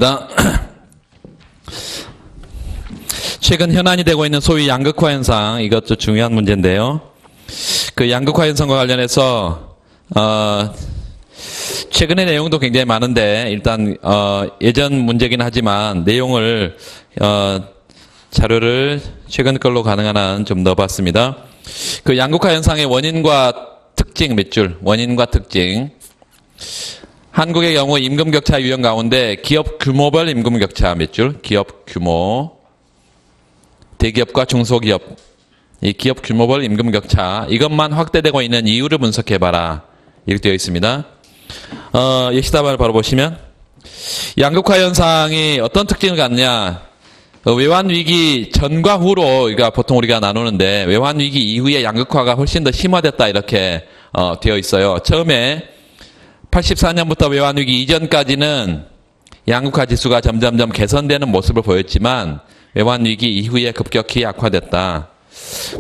하겠습니다. 최근 현안이 되고 있는 소위 양극화 현상, 이것도 중요한 문제인데요. 그 양극화 현상과 관련해서 최근의 내용도 굉장히 많은데 일단 예전 문제긴 하지만 내용을 자료를 최근 걸로 가능한 한 좀 넣어봤습니다. 그 양극화 현상의 원인과 특징 몇 줄, 원인과 특징. 한국의 경우 임금 격차 유형 가운데 기업 규모별 임금 격차 몇 줄, 기업 규모, 대기업과 중소기업, 이 기업 규모별 임금 격차, 이것만 확대되고 있는 이유를 분석해봐라. 이렇게 되어 있습니다. 예시답안을 바로 보시면 양극화 현상이 어떤 특징을 갖느냐, 외환위기 전과 후로 그러니까 보통 우리가 나누는데 외환위기 이후에 양극화가 훨씬 더 심화됐다 이렇게 되어 있어요. 처음에 84년부터 외환위기 이전까지는 양극화 지수가 점점점 개선되는 모습을 보였지만 외환위기 이후에 급격히 악화됐다.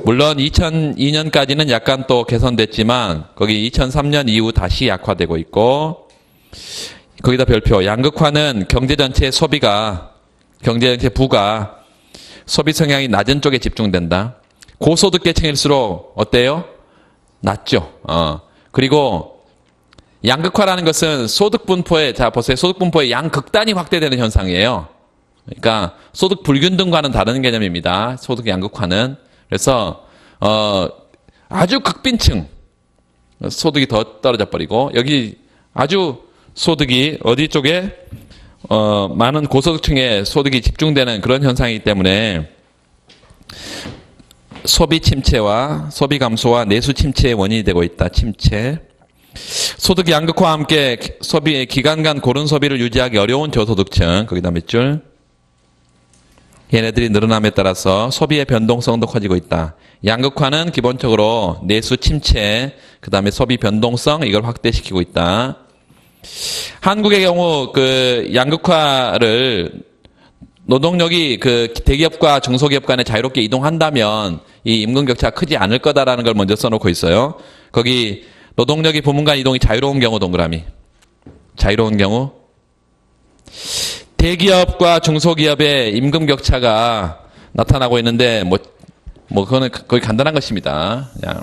물론 2002년까지는 약간 또 개선됐지만 거기 2003년 이후 다시 약화되고 있고, 거기다 별표, 양극화는 경제 전체의 경제 전체 부가 소비 성향이 낮은 쪽에 집중된다. 고소득 계층일수록 어때요? 낮죠. 그리고 양극화라는 것은 소득 분포의, 자 보세요. 소득 분포의 양극단이 확대되는 현상이에요. 그러니까 소득 불균등과는 다른 개념입니다. 소득 양극화는. 그래서 아주 극빈층 소득이 더 떨어져 버리고, 여기 아주 소득이 어디 쪽에 많은 고소득층의 소득이 집중되는 그런 현상이기 때문에 소비 침체와 소비 감소와 내수 침체의 원인이 되고 있다. 침체. 소득 양극화와 함께 소비의 기간 고른 소비를 유지하기 어려운 저소득층, 거기다 몇 줄, 얘네들이 늘어남에 따라서 소비의 변동성도 커지고 있다. 양극화는 기본적으로 내수 침체, 그 다음에 소비 변동성, 이걸 확대시키고 있다. 한국의 경우 그 양극화를 노동력이 그 대기업과 중소기업 간에 자유롭게 이동한다면 이 임금 격차가 크지 않을 거다라는 걸 먼저 써놓고 있어요. 거기 노동력이 부문 간 이동이 자유로운 경우 동그라미. 자유로운 경우. 대기업과 중소기업의 임금 격차가 나타나고 있는데 그거는 거의 간단한 것입니다. 그냥.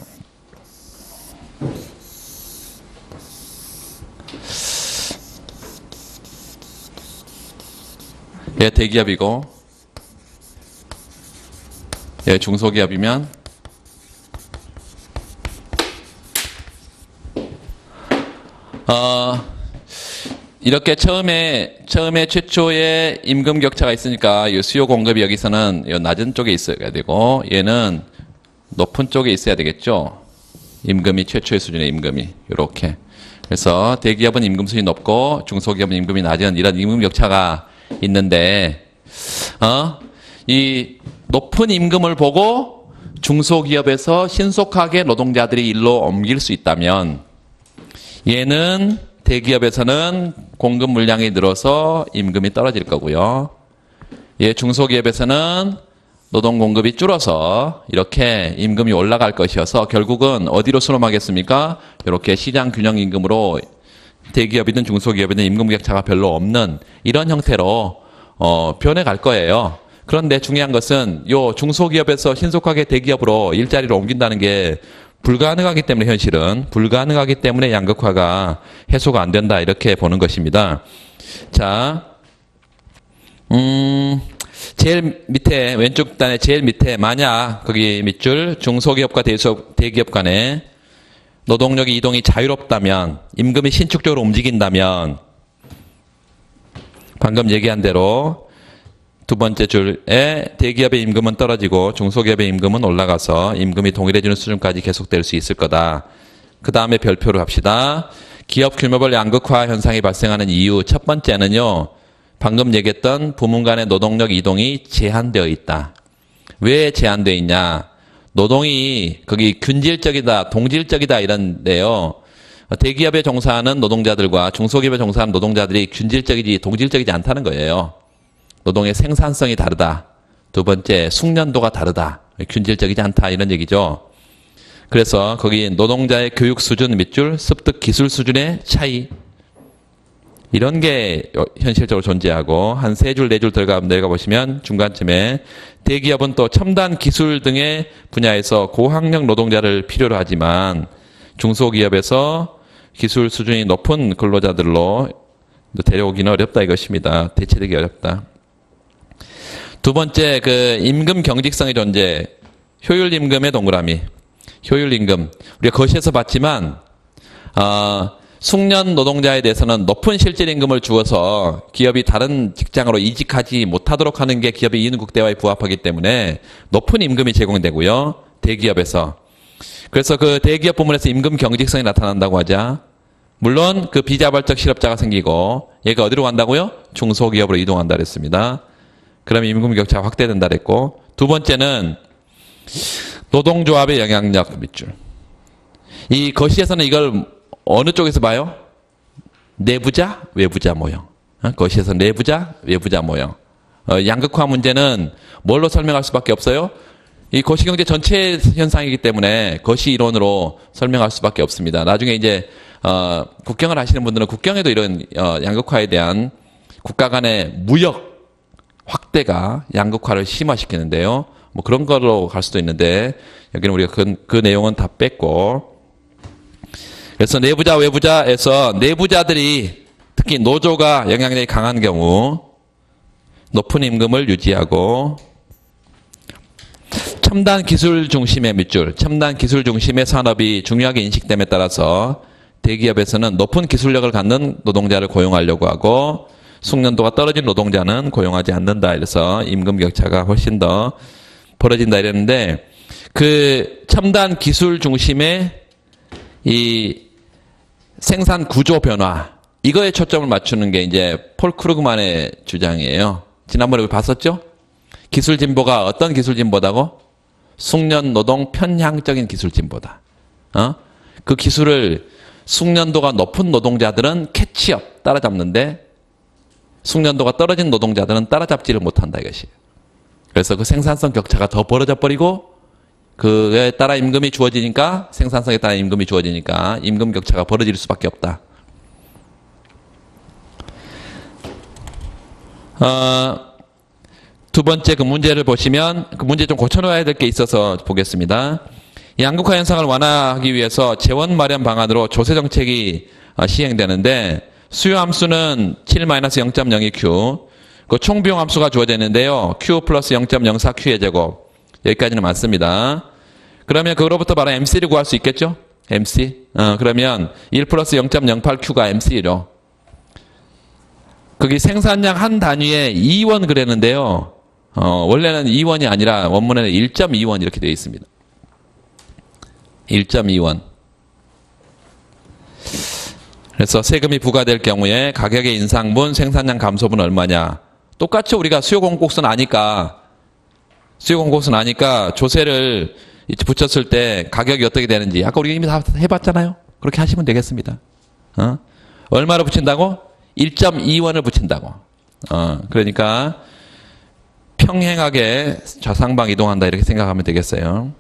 얘 대기업이고 얘 중소기업이면 이렇게 처음에 최초의 임금 격차가 있으니까 이 수요 공급이 여기서는 이 낮은 쪽에 있어야 되고 얘는 높은 쪽에 있어야 되겠죠. 임금이 최초의 수준의 임금이 이렇게. 그래서 대기업은 임금 수준이 높고 중소기업은 임금이 낮은 이런 임금 격차가 있는데 이 높은 임금을 보고 중소기업에서 신속하게 노동자들이 일로 옮길 수 있다면 얘는 대기업에서는 공급 물량이 늘어서 임금이 떨어질 거고요. 얘 중소기업에서는 노동 공급이 줄어서 이렇게 임금이 올라갈 것이어서 결국은 어디로 수렴하겠습니까? 이렇게 시장 균형 임금으로 대기업이든 중소기업이든 임금 격차가 별로 없는 이런 형태로 변해갈 거예요. 그런데 중요한 것은 요 중소기업에서 신속하게 대기업으로 일자리를 옮긴다는 게 불가능하기 때문에, 현실은 불가능하기 때문에 양극화가 해소가 안 된다 이렇게 보는 것입니다. 자, 제일 밑에 왼쪽 단의 제일 밑에 만약 거기 밑줄 중소기업과 대기업 간에 노동력의 이동이 자유롭다면, 임금이 신축적으로 움직인다면 방금 얘기한 대로 두 번째 줄에 대기업의 임금은 떨어지고 중소기업의 임금은 올라가서 임금이 동일해지는 수준까지 계속될 수 있을 거다. 그 다음에 별표를 합시다. 기업 규모별 양극화 현상이 발생하는 이유 첫 번째는요, 방금 얘기했던 부문 간의 노동력 이동이 제한되어 있다. 왜 제한되어 있냐? 노동이 거기 균질적이다, 동질적이다 이런데요. 대기업에 종사하는 노동자들과 중소기업에 종사하는 노동자들이 균질적이지 동질적이지 않다는 거예요. 노동의 생산성이 다르다. 두 번째, 숙련도가 다르다. 균질적이지 않다 이런 얘기죠. 그래서 거기 노동자의 교육 수준 밑줄, 습득 기술 수준의 차이, 이런 게 현실적으로 존재하고 한 세 줄, 네 줄 내려가 보시면 중간쯤에 대기업은 또 첨단 기술 등의 분야에서 고학력 노동자를 필요로 하지만 중소기업에서 기술 수준이 높은 근로자들로 데려오기는 어렵다 이것입니다. 대체되기 어렵다. 두 번째, 그 임금 경직성의 존재, 효율 임금의 동그라미. 효율 임금. 우리가 거시에서 봤지만 숙련 노동자에 대해서는 높은 실질 임금을 주어서 기업이 다른 직장으로 이직하지 못하도록 하는 게 기업의 이윤 국대화에 부합하기 때문에 높은 임금이 제공되고요. 대기업에서. 그래서 그 대기업 부문에서 임금 경직성이 나타난다고 하자. 물론 그 비자발적 실업자가 생기고 얘가 어디로 간다고요? 중소기업으로 이동한다 그랬습니다. 그러면 임금 격차가 확대된다 그랬고, 두 번째는 노동조합의 영향력 밑줄. 이 거시에서는 이걸 어느 쪽에서 봐요? 내부자, 외부자 모형. 거시에서 내부자, 외부자 모형. 양극화 문제는 뭘로 설명할 수밖에 없어요? 이 거시경제 전체 현상이기 때문에 거시 이론으로 설명할 수밖에 없습니다. 나중에 이제 국경을 하시는 분들은 국경에도 이런 양극화에 대한 국가 간의 무역 확대가 양극화를 심화시키는데요. 뭐 그런 거로 갈 수도 있는데 여기는 우리가 그 내용은 다 뺐고, 그래서 내부자 외부자에서 내부자들이 특히 노조가 영향력이 강한 경우 높은 임금을 유지하고, 첨단 기술 중심의 밑줄, 첨단 기술 중심의 산업이 중요하게 인식됨에 따라서 대기업에서는 높은 기술력을 갖는 노동자를 고용하려고 하고 숙련도가 떨어진 노동자는 고용하지 않는다. 이래서 임금 격차가 훨씬 더 벌어진다 이랬는데, 그 첨단 기술 중심의 이 생산 구조 변화, 이거에 초점을 맞추는 게 이제 폴 크루그만의 주장이에요. 지난번에 우리 봤었죠? 기술 진보가 어떤 기술 진보다고? 숙련 노동 편향적인 기술 진보다. 그 기술을 숙련도가 높은 노동자들은 캐치업, 따라잡는데 숙련도가 떨어진 노동자들은 따라잡지를 못한다 이것이. 그래서 그 생산성 격차가 더 벌어져 버리고 그에 따라 임금이 주어지니까, 생산성에 따라 임금이 주어지니까 임금 격차가 벌어질 수밖에 없다. 두 번째 그 문제를 보시면 그 문제 좀 고쳐놓아야 될 게 있어서 보겠습니다. 양극화 현상을 완화하기 위해서 재원 마련 방안으로 조세 정책이 시행되는데 수요 함수는 7-0.02Q, 그 총 비용 함수가 주어졌는데요. Q 플러스 0.04Q의 제곱. 여기까지는 맞습니다. 그러면 그거로부터 바로 MC를 구할 수 있겠죠? MC. 그러면 1 플러스 0.08Q가 MC로. 거기 생산량 한 단위에 2원 그랬는데요. 원래는 2원이 아니라 원문에는 1.2원 이렇게 되어 있습니다. 1.2원. 그래서 세금이 부과될 경우에 가격의 인상분, 생산량 감소분 얼마냐. 똑같이 우리가 수요공급선 아니까 조세를 붙였을 때 가격이 어떻게 되는지 아까 우리가 이미 다 해봤잖아요. 그렇게 하시면 되겠습니다. 얼마로 붙인다고? 1.2원을 붙인다고. 그러니까 평행하게 좌상방 이동한다 이렇게 생각하면 되겠어요.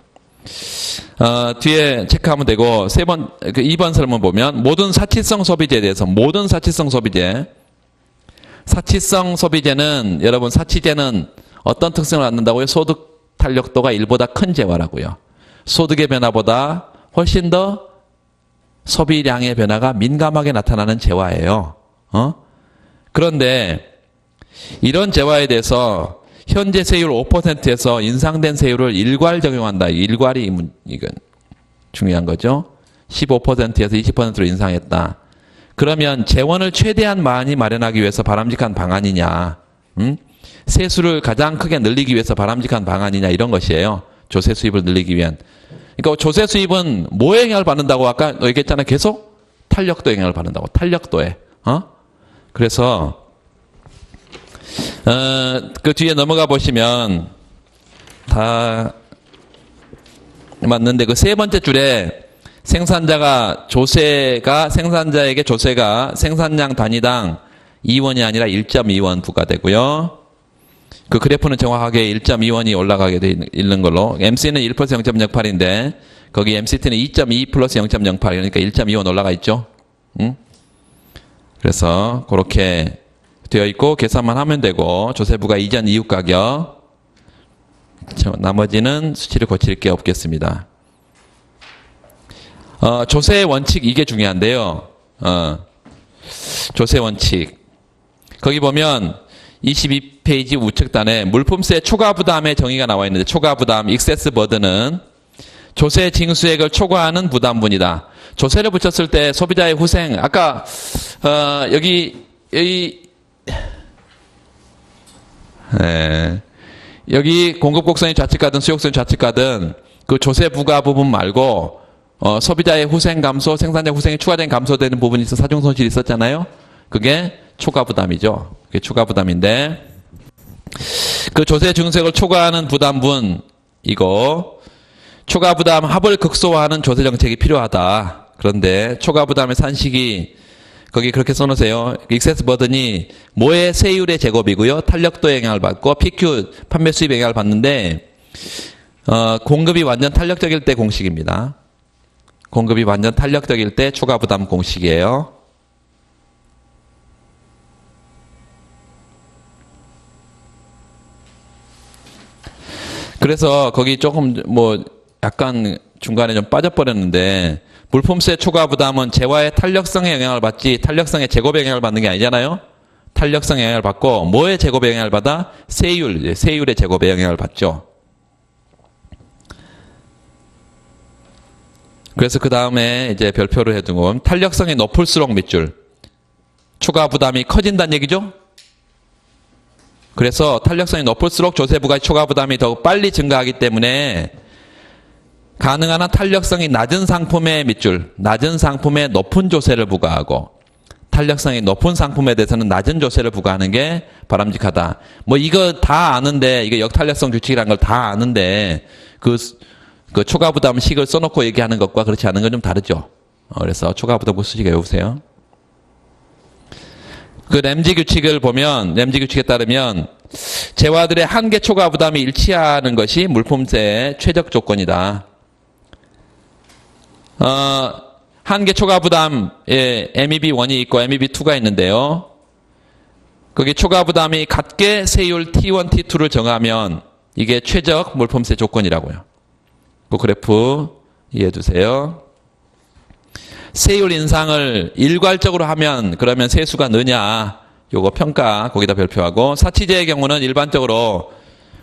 뒤에 체크하면 되고, 2번 설문 보면 모든 사치성 소비재에 대해서, 모든 사치성 소비재는 여러분 사치재는 어떤 특성을 갖는다고요? 소득 탄력도가 1보다 큰 재화라고요. 소득의 변화보다 훨씬 더 소비량의 변화가 민감하게 나타나는 재화예요. 그런데 이런 재화에 대해서 현재 세율 5%에서 인상된 세율을 일괄 적용한다. 일괄이 이건 중요한 거죠. 15%에서 20%로 인상했다. 그러면 재원을 최대한 많이 마련하기 위해서 바람직한 방안이냐, 세수를 가장 크게 늘리기 위해서 바람직한 방안이냐, 이런 것이에요. 조세 수입을 늘리기 위한. 그러니까 조세 수입은 뭐에 영향을 받는다고 아까 얘기했잖아요. 계속 탄력도 영향을 받는다고. 탄력도에. 그래서 그 뒤에 넘어가 보시면 다 맞는데 그 세 번째 줄에 생산자에게 조세가 생산량 단위당 2원이 아니라 1.2원 부과되고요. 그 그래프는 정확하게 1.2원이 올라가게 돼 있는 걸로. MC는 1 플러스 0.08인데 거기 MCT는 2.2 플러스 0.08, 그러니까 1.2원 올라가 있죠. 그래서 그렇게 되어 있고 계산만 하면 되고 조세부가 이전 이후 가격 나머지는 수치를 고칠 게 없겠습니다. 조세 원칙 이게 중요한데요. 조세 원칙 거기 보면 22페이지 우측단에 물품세 초과 부담의 정의가 나와 있는데 초과 부담 익세스 버든은 조세 징수액을 초과하는 부담분이다. 조세를 붙였을 때 소비자의 후생 아까 여기 공급 곡선이 좌측가든 수역선이 좌측가든 그 조세 부과 부분 말고 소비자의 후생 감소, 생산자 후생이 추가된 감소되는 부분이 있어 사중 손실이 있었잖아요. 그게 초과 부담이죠. 그게 초과 부담인데 그 조세 증세액을 초과하는 부담분 이거 초과 부담 합을 극소화하는 조세 정책이 필요하다. 그런데 초과 부담의 산식이 거기 그렇게 써놓으세요. 익세스 버든이 뭐의 세율의 제곱이고요. 탄력도에 영향을 받고 PQ 판매 수입에 영향을 받는데 공급이 완전 탄력적일 때 공식입니다. 공급이 완전 탄력적일 때 초과 부담 공식이에요. 그래서 거기 조금 약간 중간에 좀 빠져버렸는데 물품세 초과 부담은 재화의 탄력성에 영향을 받지 탄력성의 제곱에 영향을 받는 게 아니잖아요. 탄력성에 영향을 받고 뭐의 제곱에 영향을 받아? 세율의 제곱에 영향을 받죠. 그래서 그 다음에 이제 별표를 해두고 탄력성이 높을수록 밑줄 초과 부담이 커진다는 얘기죠. 그래서 탄력성이 높을수록 조세부가 초과 부담이 더욱 빨리 증가하기 때문에 가능한 한 탄력성이 낮은 상품의 밑줄, 낮은 상품에 높은 조세를 부과하고 탄력성이 높은 상품에 대해서는 낮은 조세를 부과하는 게 바람직하다. 이거 다 아는데 이거 역탄력성 규칙이라는 걸 다 아는데 그 초과 부담 식을 써놓고 얘기하는 것과 그렇지 않은 건 좀 다르죠. 그래서 초과 부담 수식 외우세요. 그 램지 규칙을 보면 램지 규칙에 따르면 재화들의 한계 초과 부담이 일치하는 것이 물품세의 최적 조건이다. 한계 초과 부담에 MEB1이 있고 MEB2가 있는데요. 거기 초과 부담이 같게 세율 T1, T2를 정하면 이게 최적 물품세 조건이라고요. 그 그래프 이해해 두세요. 세율 인상을 일괄적으로 하면 그러면 세수가 느냐 요거 평가 거기다 별표하고 사치제의 경우는 일반적으로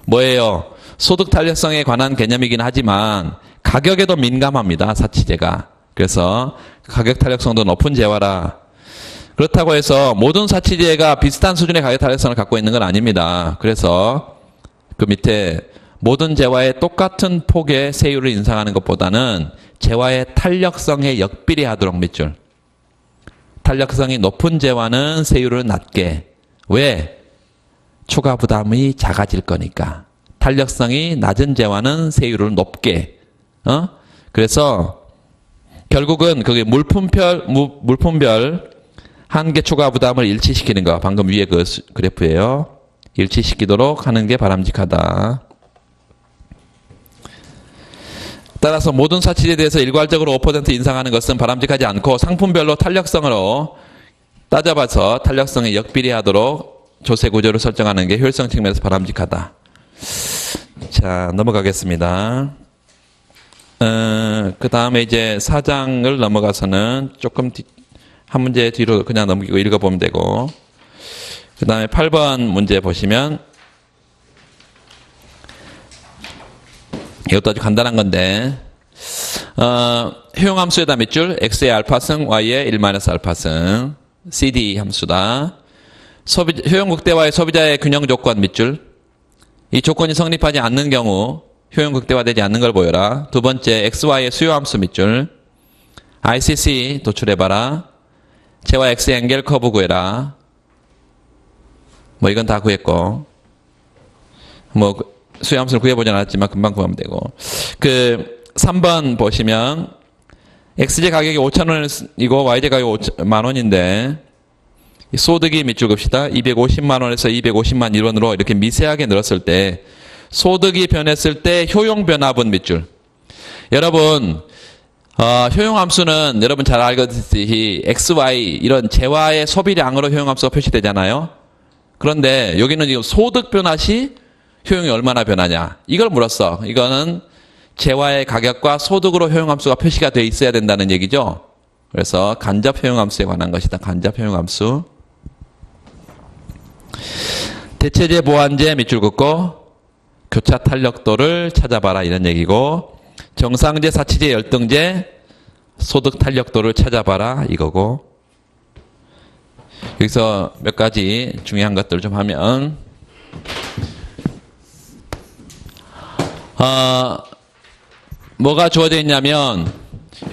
뭐예요? 소득 탄력성에 관한 개념이긴 하지만 가격에도 민감합니다. 사치제가. 그래서 가격 탄력성도 높은 재화라. 그렇다고 해서 모든 사치제가 비슷한 수준의 가격 탄력성을 갖고 있는 건 아닙니다. 그래서 그 밑에 모든 재화의 똑같은 폭의 세율을 인상하는 것보다는 재화의 탄력성에 역비례하도록 밑줄. 탄력성이 높은 재화는 세율을 낮게. 왜? 초과 부담이 작아질 거니까. 탄력성이 낮은 재화는 세율을 높게. 그래서 결국은 그게 물품별 한계 초과 부담을 일치시키는 거. 방금 위에 그 그래프예요. 일치시키도록 하는 게 바람직하다. 따라서 모든 사치제에 대해서 일괄적으로 5% 인상하는 것은 바람직하지 않고 상품별로 탄력성으로 따져봐서 탄력성에 역비례하도록 조세 구조를 설정하는 게 효율성 측면에서 바람직하다. 자, 넘어가겠습니다. 그 다음에 이제 4장을 넘어가서는 조금 한 문제 뒤로 그냥 넘기고 읽어보면 되고, 그 다음에 8번 문제 보시면 이것도 아주 간단한 건데 효용함수에다 밑줄 x의 알파승 y의 1-알파승 CD 함수다. 효용극대화의 소비자의 균형 조건 밑줄 이 조건이 성립하지 않는 경우 효용극대화되지 않는 걸 보여라. 두 번째 xy의 수요함수 밑줄 ICC 도출해봐라. 재화 x의 앵겔 커브 구해라. 이건 다 구했고 수요함수를 구해보지 않았지만 금방 구하면 되고. 3번 보시면 x제 가격이 5,000원이고 y제 가격이 10,000원인데 소득이 밑줄 긋시다. 250만원에서 250만 1원으로 이렇게 미세하게 늘었을 때 소득이 변했을 때 효용 변화분 밑줄. 여러분 효용함수는 여러분 잘 알겠듯이 XY 이런 재화의 소비량으로 효용함수가 표시되잖아요. 그런데 여기는 지금 소득 변화 시 효용이 얼마나 변하냐 이걸 물었어. 이거는 재화의 가격과 소득으로 효용함수가 표시가 돼 있어야 된다는 얘기죠. 그래서 간접 효용함수에 관한 것이다. 간접 효용함수. 대체재 보완제 밑줄 긋고 교차 탄력도를 찾아봐라 이런 얘기고, 정상재 사치재 열등재 소득 탄력도를 찾아봐라 이거고, 여기서 몇 가지 중요한 것들을 좀 하면 뭐가 주어져 있냐면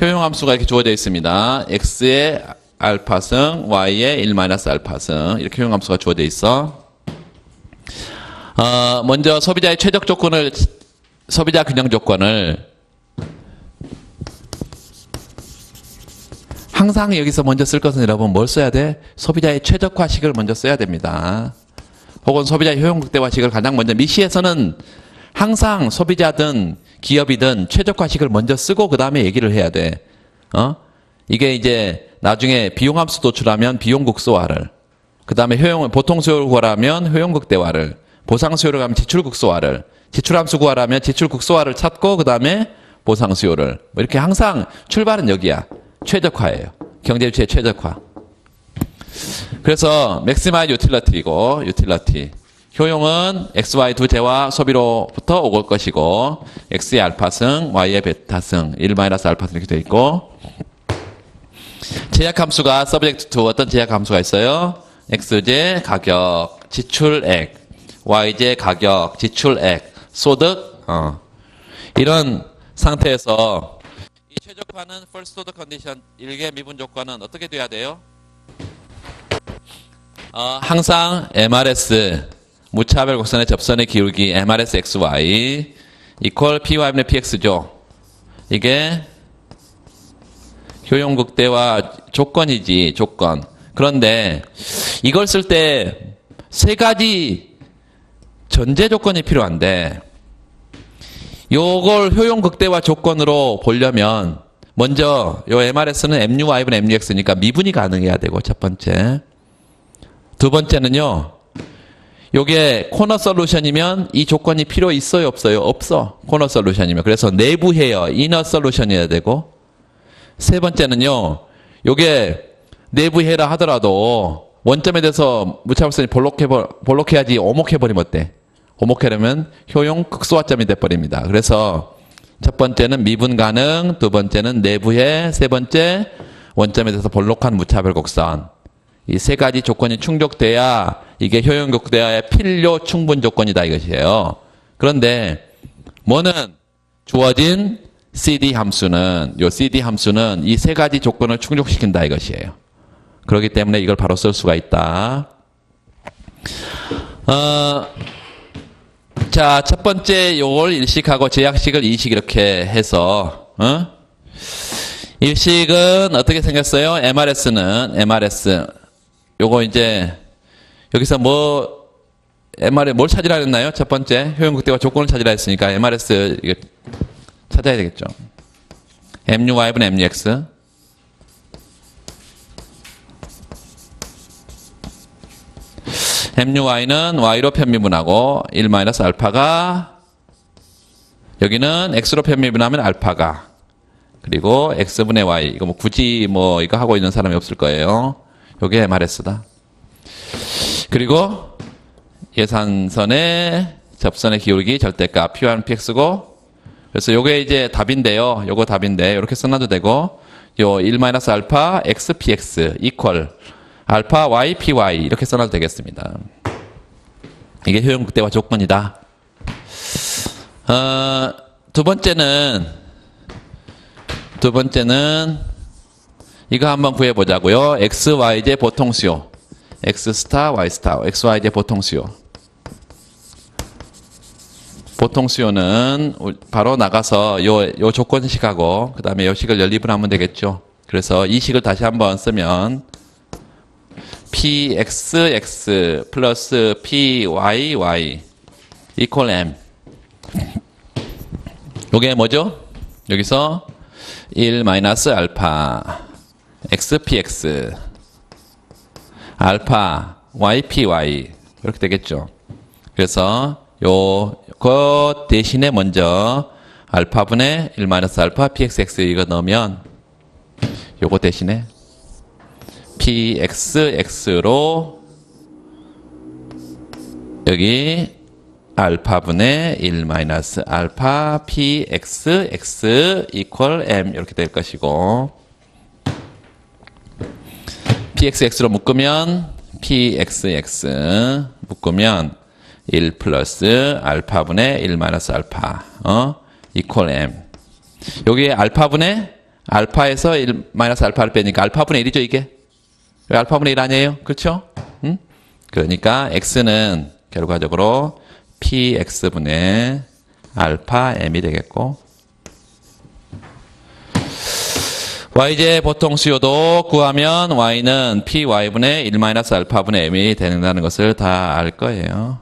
효용함수가 이렇게 주어져 있습니다. x의 알파승, y의 1-알파승 이렇게 효용함수가 주어져 있어. 먼저 소비자의 최적 조건을, 소비자 균형 조건을 항상 여기서 먼저 쓸 것은 여러분 뭘 써야 돼? 소비자의 최적화식을 먼저 써야 됩니다. 혹은 소비자의 효용극대화식을 가장 먼저, 미시에서는 항상 소비자든 기업이든 최적화식을 먼저 쓰고 그 다음에 얘기를 해야 돼. 이게 이제 나중에 비용함수 도출하면 비용극소화를, 그 다음에 보통수요를 구하라면 효용극대화를, 보상수요를 가면 지출극소화를, 지출함수 구하라면 지출극소화를 찾고 그 다음에 보상수요를, 뭐 이렇게 항상 출발은 여기야. 최적화예요. 경제유치의 최적화. 그래서 맥시마이즈 유틸리티이고, 유틸리티. 효용은 XY 두 재화 소비로부터 올 것이고, X의 알파승, Y의 베타승, 1-알파승 이렇게 되어 있고, 제약함수가 서브젝트 투 어떤 제약함수가 있어요? X제 가격, 지출액, Y제 가격, 지출액, 소득, 이런 상태에서 이 최적화는 first order condition, 일개 미분 조건은 어떻게 돼야 돼요? 항상 MRS, 무차별 곡선의 접선의 기울기 MRS XY equal PY분의 PX죠. 이게 효용극대화 조건이지, 조건. 그런데 이걸 쓸 때 세 가지 전제 조건이 필요한데, 요걸 효용극대화 조건으로 보려면 먼저 요 MRS는 MUY분의 MUX니까 미분이 가능해야 되고, 첫 번째. 두 번째는요, 요게 코너 솔루션이면 이 조건이 필요 있어요, 없어요? 없어. 코너 솔루션이면. 그래서 내부 헤어, 이너 솔루션이어야 되고, 세 번째는요, 요게 내부 헤어라 하더라도 원점에 대해서 무차별선이 볼록해야지 오목해버리면 어때? 오목하려면 효용 극소화점이 돼버립니다. 그래서 첫 번째는 미분 가능, 두 번째는 내부해, 세 번째 원점에 대해서 볼록한 무차별 곡선. 이 세 가지 조건이 충족돼야 이게 효용극대화의 필요 충분 조건이다 이것이에요. 그런데 뭐는 주어진 CD 함수는, 요 CD 함수는 이 세 가지 조건을 충족시킨다 이것이에요. 그렇기 때문에 이걸 바로 쓸 수가 있다. 자, 첫 번째 요걸 일식하고 제약식을 이식 이렇게 해서, 일식은 어떻게 생겼어요? MRS는, MRS. 요거 이제, 여기서 MRS 뭘 찾으라 했나요? 첫 번째, 효용극대화 조건을 찾으라 했으니까 MRS, 이거 찾아야 되겠죠. MUY분의 MUX. MUY는 Y로 편미분하고 1-알파가, 여기는 X로 편미분하면 알파가, 그리고 X분의 Y. 이거 뭐 굳이 이거 하고 있는 사람이 없을 거예요. 요게 MRS다. 그리고 예산선의 접선의 기울기 절대값 P1 PX고, 그래서 요게 이제 답인데요. 요거 답인데 이렇게 써놔도 되고, 요 1-알파 X PX equal 알파 Y PY 이렇게 써놔도 되겠습니다. 이게 효용극대화 조건이다. 두 번째는 이거 한번 구해보자고요. X, Y제 보통수요. X 스타, Y 스타, X, Y제 보통수요. 보통수요는 바로 나가서 요 조건식하고 그 다음에 요 식을 연립을 하면 되겠죠. 그래서 이 식을 다시 한번 쓰면 PXX 플러스 PYY equal M. 요게 뭐죠? 여기서 1 마이너스 알파 x px 알파 ypy 이렇게 되겠죠. 그래서 그 대신에 먼저 알파분의 1 마이너스 알파 pxx 이거 넣으면 요거 대신에 pxx로 여기 알파분의 1 마이너스 알파 pxx 이퀄 m 이렇게 될 것이고 pxx로 묶으면 pxx 묶으면 1 플러스 알파분의 1 마이너스 알파 이퀄 m 여기 알파분의 알파에서 1 마이너스 알파를 빼니까 알파분의 1이죠 이게 왜 알파분의 1 아니에요? 그렇죠? 그러니까 x는 결과적으로 px분의 알파 m이 되겠고 y제 보통 수요도 구하면 y는 py분의 1 마이너스 알파분의 m이 된다는 것을 다 알 거예요.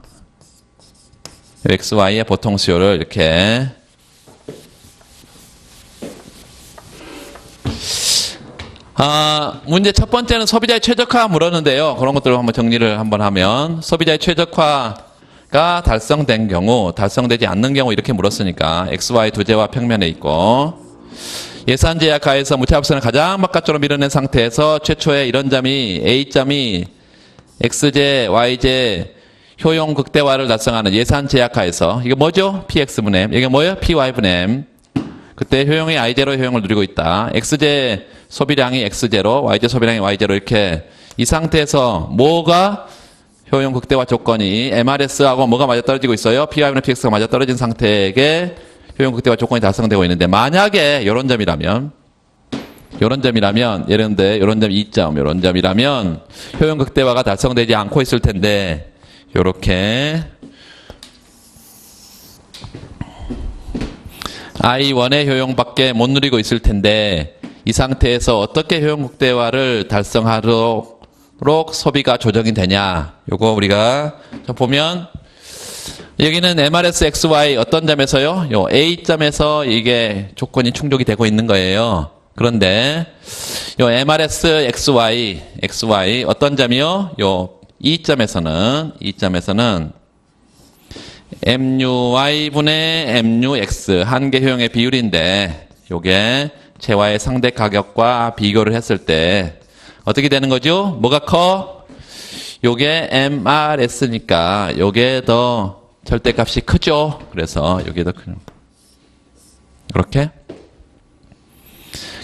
xy의 보통 수요를 이렇게 문제 첫 번째는 소비자의 최적화 물었는데요. 그런 것들을 한번 정리를 한번 하면 소비자의 최적화가 달성된 경우, 달성되지 않는 경우 이렇게 물었으니까 XY 두제와 평면에 있고 예산 제약 하에서 무차합선을 가장 바깥쪽으로 밀어낸 상태에서 최초의 이런 점이 A점이 X제, Y제 효용 극대화를 달성하는 예산 제약 하에서 이게 뭐죠? PX분의 M. 이게 뭐예요? PY분의 M. 그때 효용이 I제로 효용을 누리고 있다. X제 소비량이 X제로, Y제 소비량이 Y제로 이렇게 이 상태에서 뭐가 효용 극대화 조건이 MRS하고 뭐가 맞아떨어지고 있어요? PY분의 PX가 맞아떨어진 상태에게 효용 극대화 조건이 달성되고 있는데 만약에 이런 점이라면 예컨대 이런 점 2점 이런 점이라면 효용 극대화가 달성되지 않고 있을 텐데 요렇게 I1의 효용밖에 못 누리고 있을 텐데 이 상태에서 어떻게 효용 극대화를 달성하도록 소비가 조정이 되냐 요거 우리가 보면 여기는 MRS XY 어떤 점에서요? 요 A점에서 이게 조건이 충족이 되고 있는 거예요. 그런데 요 MRS XY 어떤 점이요? 요 E점에서는 MUY분의 MUX 한계 효용의 비율인데 요게 재화의 상대 가격과 비교를 했을 때 어떻게 되는 거죠? 뭐가 커? 요게 MRS니까 요게 더 절대값이 크죠. 그래서 여기 더 큰. 그렇게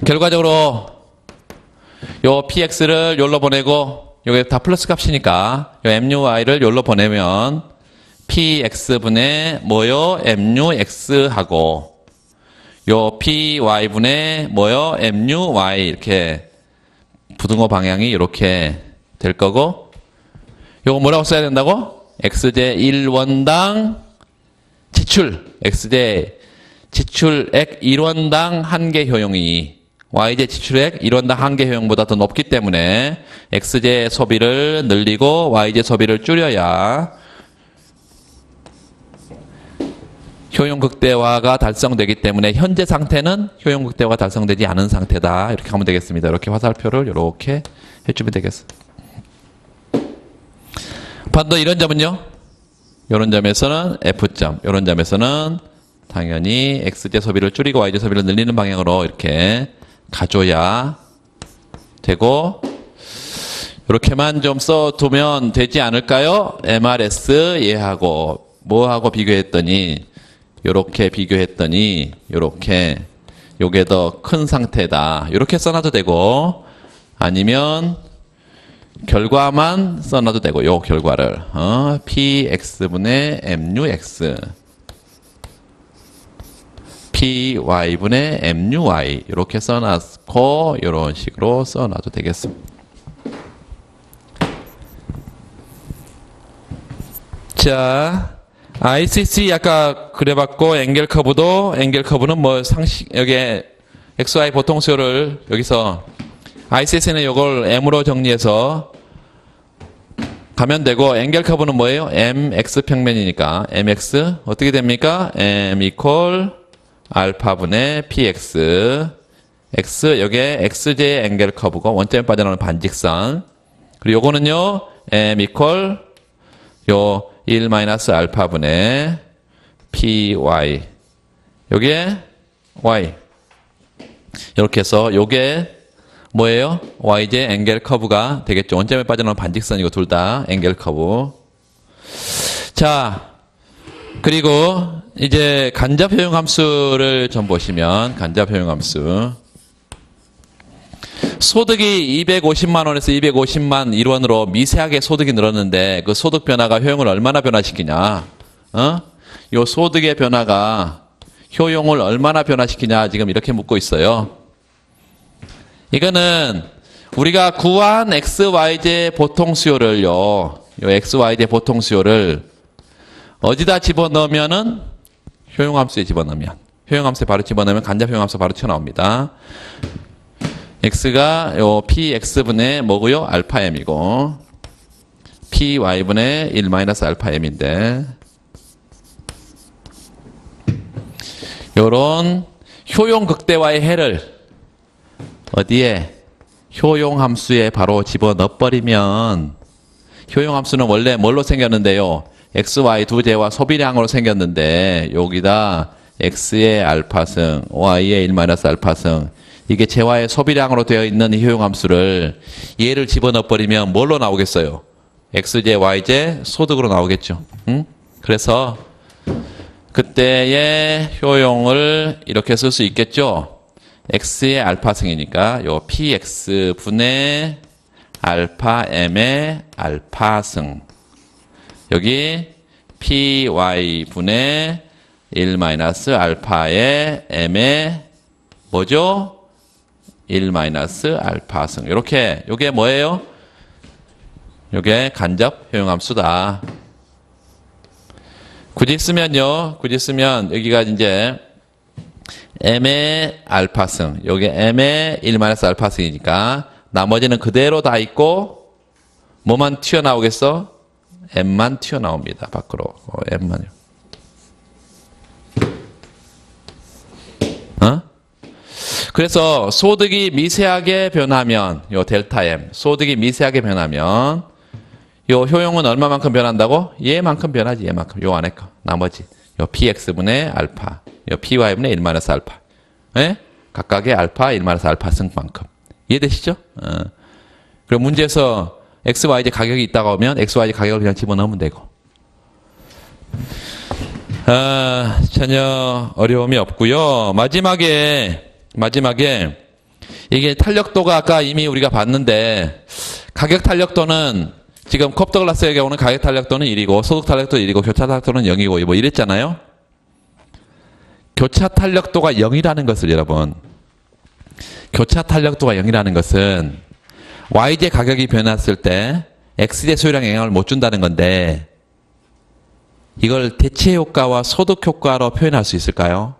결과적으로 요 PX를 요로 보내고 요게 다 플러스 값이니까 요 MUY를 요로 보내면 PX분의 뭐요? MUX하고 요 PY분의 뭐요? MUY 이렇게 부등호 방향이 이렇게 될 거고 요거 뭐라고 써야 된다고? X제 1원당 지출, X제 지출액 1원당 한계 효용이 Y제 지출액 1원당 한계 효용보다 더 높기 때문에 X제 소비를 늘리고 Y제 소비를 줄여야 효용 극대화가 달성되기 때문에 현재 상태는 효용 극대화가 달성되지 않은 상태다. 이렇게 하면 되겠습니다. 이렇게 화살표를 이렇게 해주면 되겠습니다. 반도 이런 점은요? 이런 점에서는 F점, 이런 점에서는 당연히 X제 소비를 줄이고 Y제 소비를 늘리는 방향으로 이렇게 가줘야 되고 이렇게만 좀 써두면 되지 않을까요? MRS 얘하고 뭐하고 비교했더니 이렇게 비교했더니 이렇게 요게 더 큰 상태다. 이렇게 써놔도 되고 아니면 결과만 써놔도 되고 요 결과를 PX분의 MUX PY분의 MUY 이렇게 써놨고 이런 식으로 써놔도 되겠습니다. 자, ICC 아까 그려봤고 앵겔 커브는 뭐 상식 여기에 XY 보통 수요를 여기서 ICC는 이걸 M으로 정리해서 가면 되고 앵겔 커브는 뭐예요? MX 평면이니까 MX 어떻게 됩니까? M 이퀄 알파분의 PX x 여기에 xj 앵겔 커브고 원점에 빠져나오는 반직선. 그리고 요거는요 m 이퀄 요 1 마이너스 알파분의 py 여기에 y 이렇게 해서 요게 뭐예요? yj 앵겔 커브가 되겠죠. 원점에 빠져나오는 반직선이고 둘 다 앵겔 커브. 자, 그리고 이제 간접 효용 함수를 좀 보시면 간접 효용 함수 소득이 250만 원에서 250만 1원으로 미세하게 소득이 늘었는데 그 소득 변화가 효용을 얼마나 변화시키냐? 요 소득의 변화가 효용을 얼마나 변화시키냐 지금 이렇게 묻고 있어요. 이거는 우리가 구한 XYJ 보통 수요를요. 요 XYJ 보통 수요를 어디다 집어넣으면은 효용함수에 집어넣으면 효용함수에 바로 집어넣으면 간접 효용함수 바로 튀어나옵니다. x가 요 px분의 뭐고요? 알파 m이고 py분의 1 마이너스 알파 m인데 요런 효용 극대화의 해를 어디에? 효용함수에 바로 집어넣어버리면 효용함수는 원래 뭘로 생겼는데요? x, y 두 제와 소비량으로 생겼는데 여기다 x의 알파승, y의 1 마이너스 알파승 이게 제와의 소비량으로 되어 있는 이 효용함수를 얘를 집어넣어버리면 뭘로 나오겠어요? xj, yj 소득으로 나오겠죠. 응? 그래서 그때의 효용을 이렇게 쓸 수 있겠죠. x의 알파승이니까 요 px 분의 알파 m의 알파승 여기 py 분의 1 마이너스 알파의 m의 뭐죠? 1 마이너스 알파승 이렇게 요게 뭐예요? 요게 간접 효용함수다. 굳이 쓰면요. 굳이 쓰면 여기가 이제 m의 알파승 여기 m의 1 마이너스 알파승이니까 나머지는 그대로 다 있고 뭐만 튀어나오겠어? m만 튀어나옵니다. 밖으로 m만요. 그래서 소득이 미세하게 변하면 요 델타 m 소득이 미세하게 변하면 요 효용은 얼마만큼 변한다고? 얘만큼 변하지 얘만큼 요 안에 거 나머지 요 px분의 알파 요 py분의 1 마이너스 알파 예? 각각의 알파 1 마이너스 알파 승만큼 이해되시죠? 그리고 문제에서 x, yj 가격이 있다가 오면 x, yj 가격을 그냥 집어넣으면 되고 전혀 어려움이 없고요. 마지막에 이게 탄력도가 아까 이미 우리가 봤는데 가격 탄력도는 지금 컵더글라스의 경우는 가격 탄력도는 1이고 소득 탄력도 1이고 교차 탄력도는 0이고 뭐 이랬잖아요. 교차 탄력도가 0이라는 것을 여러분 교차 탄력도가 0이라는 것은 yj 가격이 변했을 때 xj 수요량에 영향을 못 준다는 건데 이걸 대체 효과와 소득 효과로 표현할 수 있을까요?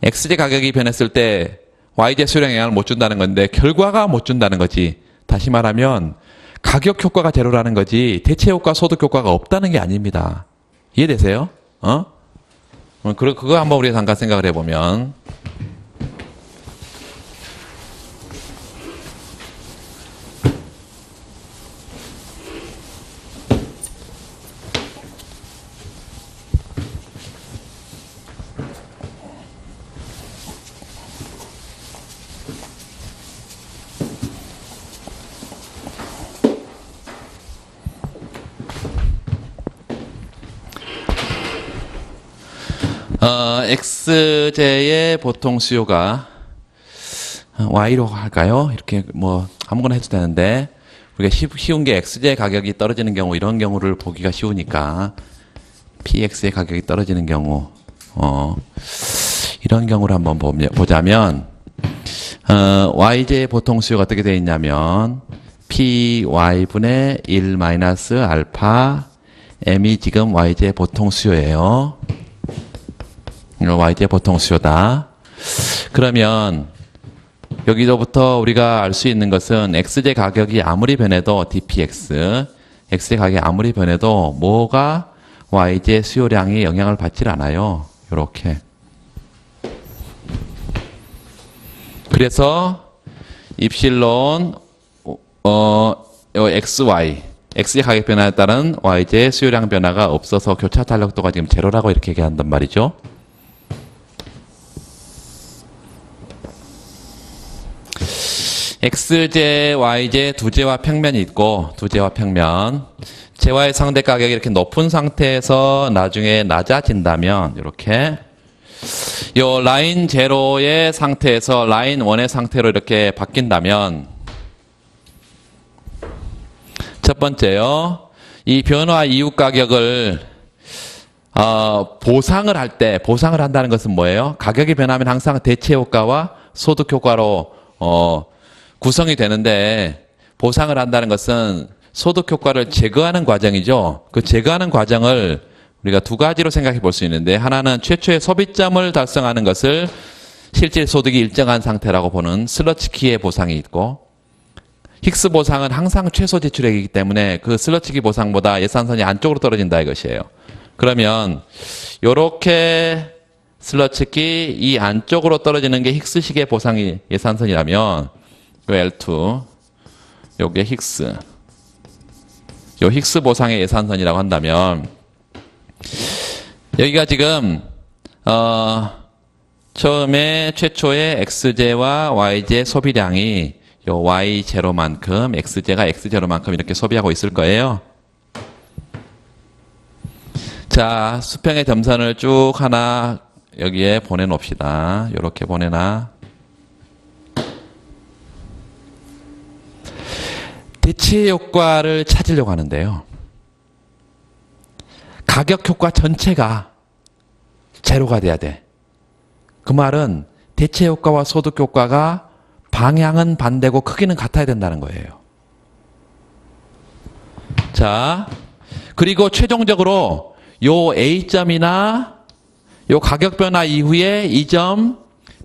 xj 가격이 변했을 때 yj 수요량에 영향을 못 준다는 건데 결과가 못 준다는 거지. 다시 말하면 가격 효과가 제로라는 거지 대체 효과, 소득 효과가 없다는 게 아닙니다. 이해되세요? 그거 한번 우리가 잠깐 생각을 해보면 xj의 보통 수요가 y로 할까요? 이렇게 뭐 아무거나 해도 되는데 우리가 쉬운 게 xj 가격이 떨어지는 경우 이런 경우를 보기가 쉬우니까 px의 가격이 떨어지는 경우 이런 경우를 한번 보자면 yj의 보통 수요가 어떻게 되어 있냐면 py분의 1 마이너스 알파 m이 지금 yj의 보통 수요예요. yj의 보통 수요다. 그러면 여기서부터 우리가 알 수 있는 것은 xj 가격이 아무리 변해도 dpx xj 가격이 아무리 변해도 뭐가 yj 수요량에 영향을 받질 않아요. 요렇게 그래서 입실론 요 XY X의 가격 변화에 따른 YJ의 수요량 변화가 없어서 교차 탄력도가 지금 제로라고 이렇게 얘기한단 말이죠. XJ, YJ 두 제와 평면이 있고 두 제와 평면 제와의 상대 가격이 이렇게 높은 상태에서 나중에 낮아진다면 이렇게 요 라인 제로의 상태에서 라인 1의 상태로 이렇게 바뀐다면 첫 번째요. 이 변화 이후 가격을 보상을 할 때 보상을 한다는 것은 뭐예요? 가격이 변하면 항상 대체 효과와 소득 효과로 구성이 되는데 보상을 한다는 것은 소득 효과를 제거하는 과정이죠. 그 제거하는 과정을 우리가 두 가지로 생각해 볼 수 있는데 하나는 최초의 소비점을 달성하는 것을 실질 소득이 일정한 상태라고 보는 슬러치키의 보상이 있고 힉스 보상은 항상 최소 지출액이기 때문에 그 슬러치키 보상보다 예산선이 안쪽으로 떨어진다 이것이에요. 그러면 요렇게 슬러치키 이 안쪽으로 떨어지는 게 힉스식의 보상이 예산선이라면 요 L2 요게 힉스 요 힉스 보상의 예산선이라고 한다면 여기가 지금 처음에 최초의 XJ와 YJ 소비량이 요 Y0만큼 XJ가 X0만큼 이렇게 소비하고 있을 거예요. 자, 수평의 점선을 쭉 하나 여기에 보내놓읍시다. 요렇게 보내놔. 대체 효과를 찾으려고 하는데요. 가격 효과 전체가 제로가 돼야 돼. 그 말은 대체 효과와 소득 효과가 방향은 반대고 크기는 같아야 된다는 거예요. 자, 그리고 최종적으로 요 A점이나 요 가격 변화 이후에 이 점,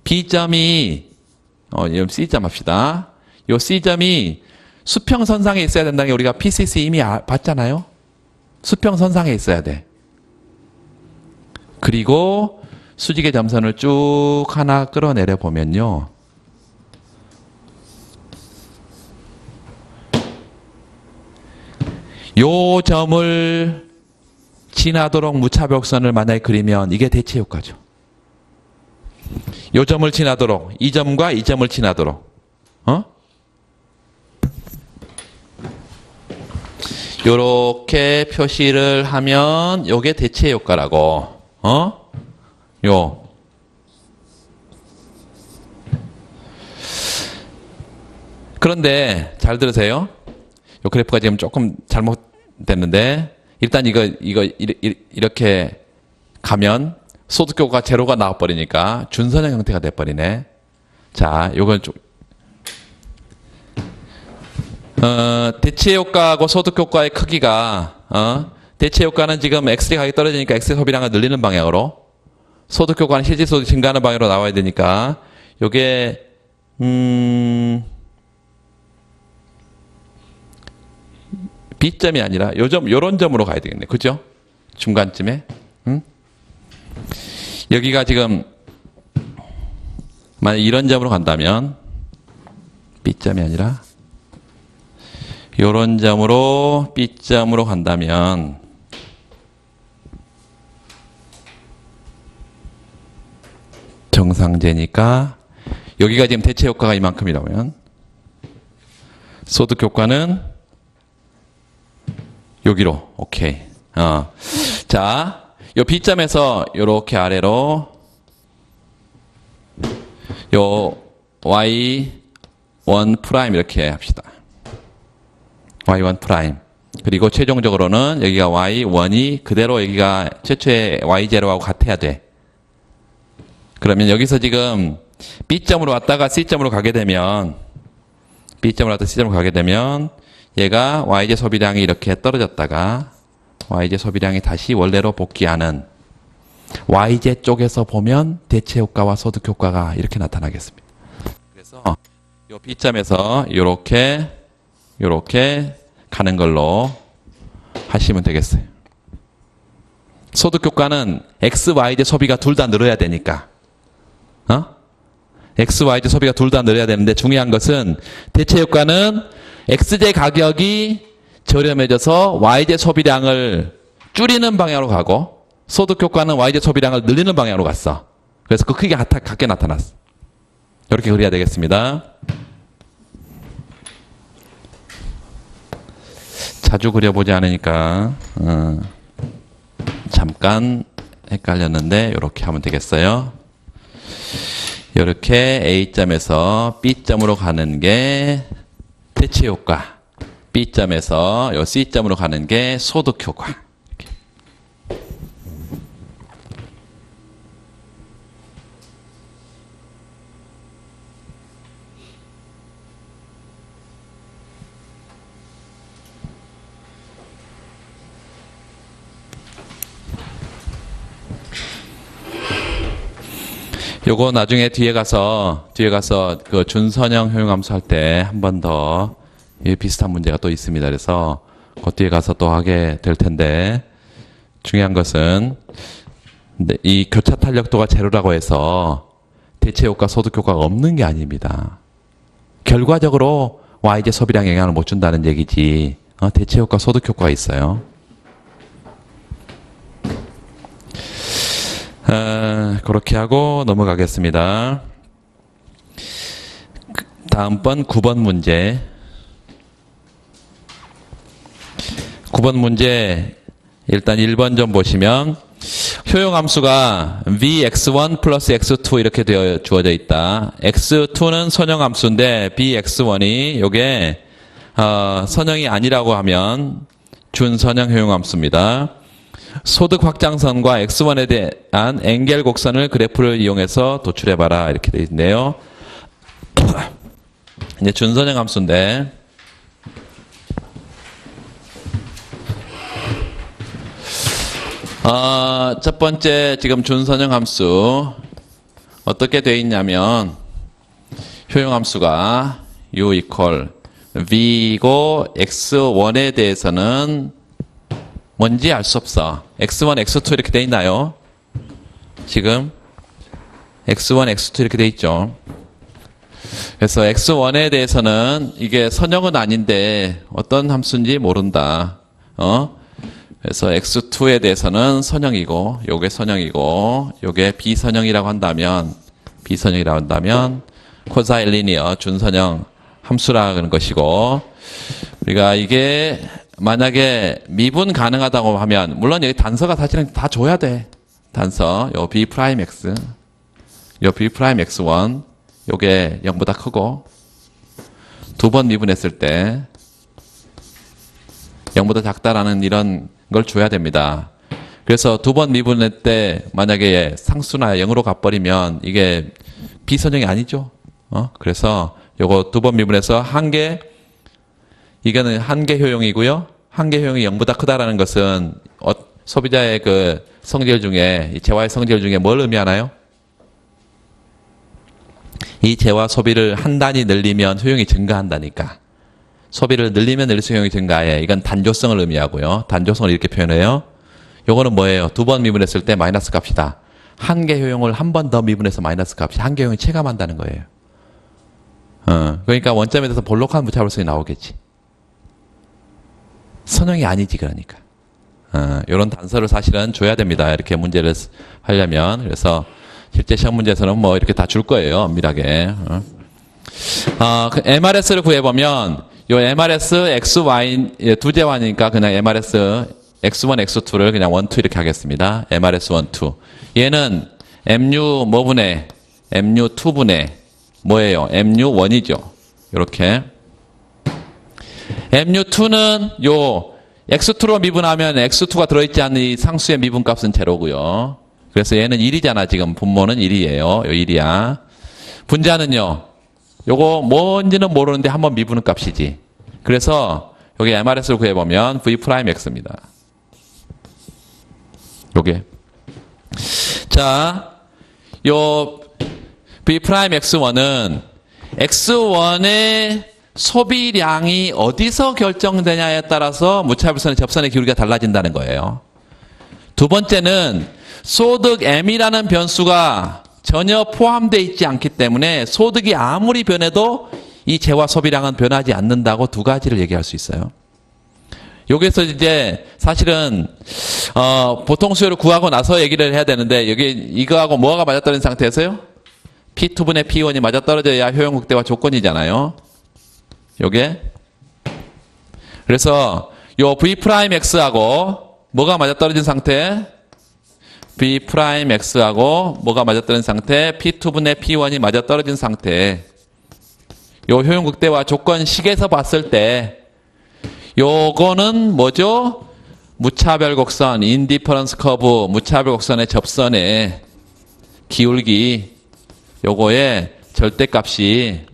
B점이 C점 합시다. 요 C점이 수평선상에 있어야 된다는 게 우리가 PCC 이미 봤잖아요. 수평선상에 있어야 돼. 그리고 수직의 점선을 쭉 하나 끌어내려 보면요. 요 점을 지나도록 무차벽선을 만약에 그리면 이게 대체 효과죠. 요 점을 지나도록 이 점과 이 점을 지나도록 요렇게 표시를 하면 요게 대체 효과라고 요 그런데 잘 들으세요. 요 그래프가 지금 조금 잘못됐는데 일단 이거 이렇게 가면 소득 효과가 제로가 나와버리니까 준선형 형태가 돼버리네. 자, 요건 좀 대체 효과하고 소득 효과의 크기가 대체 효과는 지금 X의 가격이 떨어지니까 X의 소비량을 늘리는 방향으로 소득 효과는 실질 소득이 증가하는 방향으로 나와야 되니까 요게 B점이 아니라 요런 점으로 가야 되겠네. 그죠? 중간쯤에. 여기가 지금 만약 이런 점으로 간다면 B점이 아니라 요런 점으로 B점으로 간다면 정상제니까 여기가 지금 대체 효과가 이만큼이라면 소득 효과는 여기로. 오케이. 자, 요 B점에서 요렇게 아래로 요 Y1 프라임 이렇게 합시다. Y1 프라임. 그리고 최종적으로는 여기가 Y1이 그대로 여기가 최초의 Y0하고 같아야 돼. 그러면 여기서 지금 B점으로 왔다가 C점으로 가게 되면 B점으로 왔다가 C점으로 가게 되면 얘가 YJ 소비량이 이렇게 떨어졌다가 YJ 소비량이 다시 원래로 복귀하는 YJ 쪽에서 보면 대체 효과와 소득 효과가 이렇게 나타나겠습니다. 그래서 이 B점에서 이렇게 가는 걸로 하시면 되겠어요. 소득 효과는 X, YJ 소비가 둘 다 늘어야 되니까 X, Y제 소비가 둘 다 늘어야 되는데 중요한 것은 대체 효과는 X제 가격이 저렴해져서 Y제 소비량을 줄이는 방향으로 가고 소득 효과는 Y제 소비량을 늘리는 방향으로 갔어. 그래서 그 크기가 같게 나타났어. 이렇게 그려야 되겠습니다. 자주 그려보지 않으니까 잠깐 헷갈렸는데 이렇게 하면 되겠어요. 이렇게 A점에서 B점으로 가는 게 대체 효과, B점에서 요 C점으로 가는 게 소득 효과. 이렇게. 요거 나중에 뒤에 가서 그 준선형 효용함수 할 때 한 번 더 비슷한 문제가 또 있습니다. 그래서 그 뒤에 가서 또 하게 될 텐데 중요한 것은 이 교차 탄력도가 제로라고 해서 대체 효과, 소득 효과가 없는 게 아닙니다. 결과적으로 Y제 소비량 영향을 못 준다는 얘기지 대체 효과, 소득 효과가 있어요. 그렇게 하고 넘어가겠습니다. 다음번 9번 문제. 9번 문제 일단 1번 좀 보시면 효용함수가 vx1 플러스 x2 이렇게 되어 주어져 있다. x2는 선형함수인데 bx1이 요게 선형이 아니라고 하면 준선형 효용함수입니다. 소득 확장선과 x1에 대한 엥겔 곡선을 그래프를 이용해서 도출해봐라 이렇게 되어 있네요. 이제 준선형 함수인데 첫 번째 지금 준선형 함수 어떻게 되어 있냐면 효용함수가 u equal v이고 x1에 대해서는 뭔지 알 수 없어. x1, x2 이렇게 돼 있나요? 지금 x1, x2 이렇게 돼 있죠. 그래서 x1에 대해서는 이게 선형은 아닌데 어떤 함수인지 모른다. 그래서 x2에 대해서는 선형이고 요게 선형이고 요게 비선형이라고 한다면 코사인 리니어 준선형 함수라는 것이고 우리가 이게 만약에 미분 가능하다고 하면 물론 여기 단서가 사실은 다 줘야 돼. 단서 요 b 프라임 x 요 b 프라임 x1 요게 0보다 크고 두 번 미분했을 때 0보다 작다라는 이런 걸 줘야 됩니다. 그래서 두 번 미분할 때 만약에 상수나 0으로 가버리면 이게 비선형이 아니죠. 그래서 요거 두 번 미분해서 이거는 한계 효용이고요. 한계 효용이 0보다 크다라는 것은 소비자의 그 성질 중에 이 재화의 성질 중에 뭘 의미하나요? 이 재화 소비를 한 단위 늘리면 효용이 증가한다니까. 소비를 늘리면 늘릴수록 효용이 증가해. 이건 단조성을 의미하고요. 단조성을 이렇게 표현해요. 요거는 뭐예요? 두 번 미분했을 때 마이너스 값이다. 한계 효용을 한 번 더 미분해서 마이너스 값이 한계 효용이 체감한다는 거예요. 그러니까 원점에 대해서 볼록한 무차별성이 나오겠지. 선형이 아니지 그러니까. 이런 단서를 사실은 줘야 됩니다. 이렇게 문제를 하려면. 그래서 실제 시험 문제에서는 뭐 이렇게 다 줄 거예요. 엄밀하게. 그 MRS를 구해보면 요 MRS XY 두 재화니까 그냥 MRS X1, X2를 그냥 1, 2 이렇게 하겠습니다. MRS 1, 2. 얘는 MU 뭐분의 MU 2분의 뭐예요? MU 1이죠. 이렇게. MU2는 요 X2로 미분하면 X2가 들어있지 않는 이 상수의 미분값은 제로고요. 그래서 얘는 1이잖아. 지금 분모는 1이에요. 요 1이야. 분자는요. 요거 뭔지는 모르는데 한번 미분은 값이지. 그래서 여기 MRS를 구해보면 V'X입니다. 요게. 자, 요 V'X1은 X1의 소비량이 어디서 결정되냐에 따라서 무차별선의 접선의 기울기가 달라진다는 거예요. 두 번째는 소득 M이라는 변수가 전혀 포함되어 있지 않기 때문에 소득이 아무리 변해도 이 재화 소비량은 변하지 않는다고 두 가지를 얘기할 수 있어요. 여기서 이제 사실은 보통 수요를 구하고 나서 얘기를 해야 되는데 여기 이거하고 뭐가 맞아떨어진 상태에서요? P2분의 P1이 맞아떨어져야 효용 극대화 조건이잖아요. 요게. 그래서 요 V'X하고 뭐가 맞아떨어진 상태? V'X하고 뭐가 맞아떨어진 상태? P2분의 P1이 맞아떨어진 상태. 요 효용 극대화 조건식에서 봤을 때 요거는 뭐죠? 무차별 곡선, 인디퍼런스 커브, 무차별 곡선의 접선의 기울기, 요거의 절대값이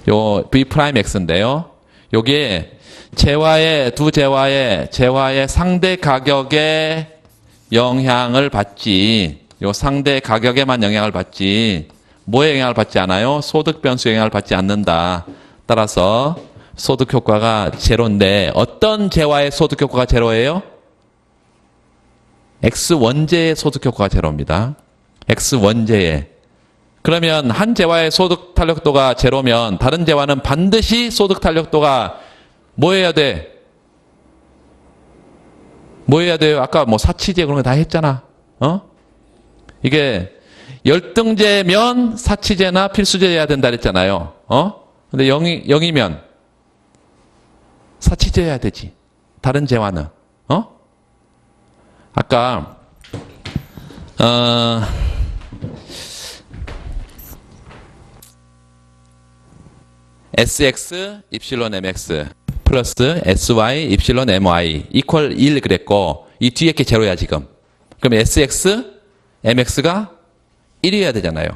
요 V'X인데요. 요게 두 재화의 상대 가격에 영향을 받지, 요 상대 가격에만 영향을 받지, 뭐에 영향을 받지 않아요? 소득 변수에 영향을 받지 않는다. 따라서 소득 효과가 제로인데 어떤 재화의 소득 효과가 제로예요? X 원재의 소득 효과가 제로입니다. X 원재의. 그러면 한 재화의 소득 탄력도가 제로면 다른 재화는 반드시 소득 탄력도가 뭐 해야 돼? 뭐 해야 돼요? 아까 뭐 사치제 그런 거 다 했잖아. 이게 열등제면 사치제나 필수제 해야 된다 그랬잖아요. 근데 0이면 사치제 해야 되지. 다른 재화는. 아까 SX 입실론 MX 플러스 SY 입실론 MY 이퀄 1 그랬고 이 뒤에 게 제로야 지금. 그럼 SX MX가 1이어야 되잖아요.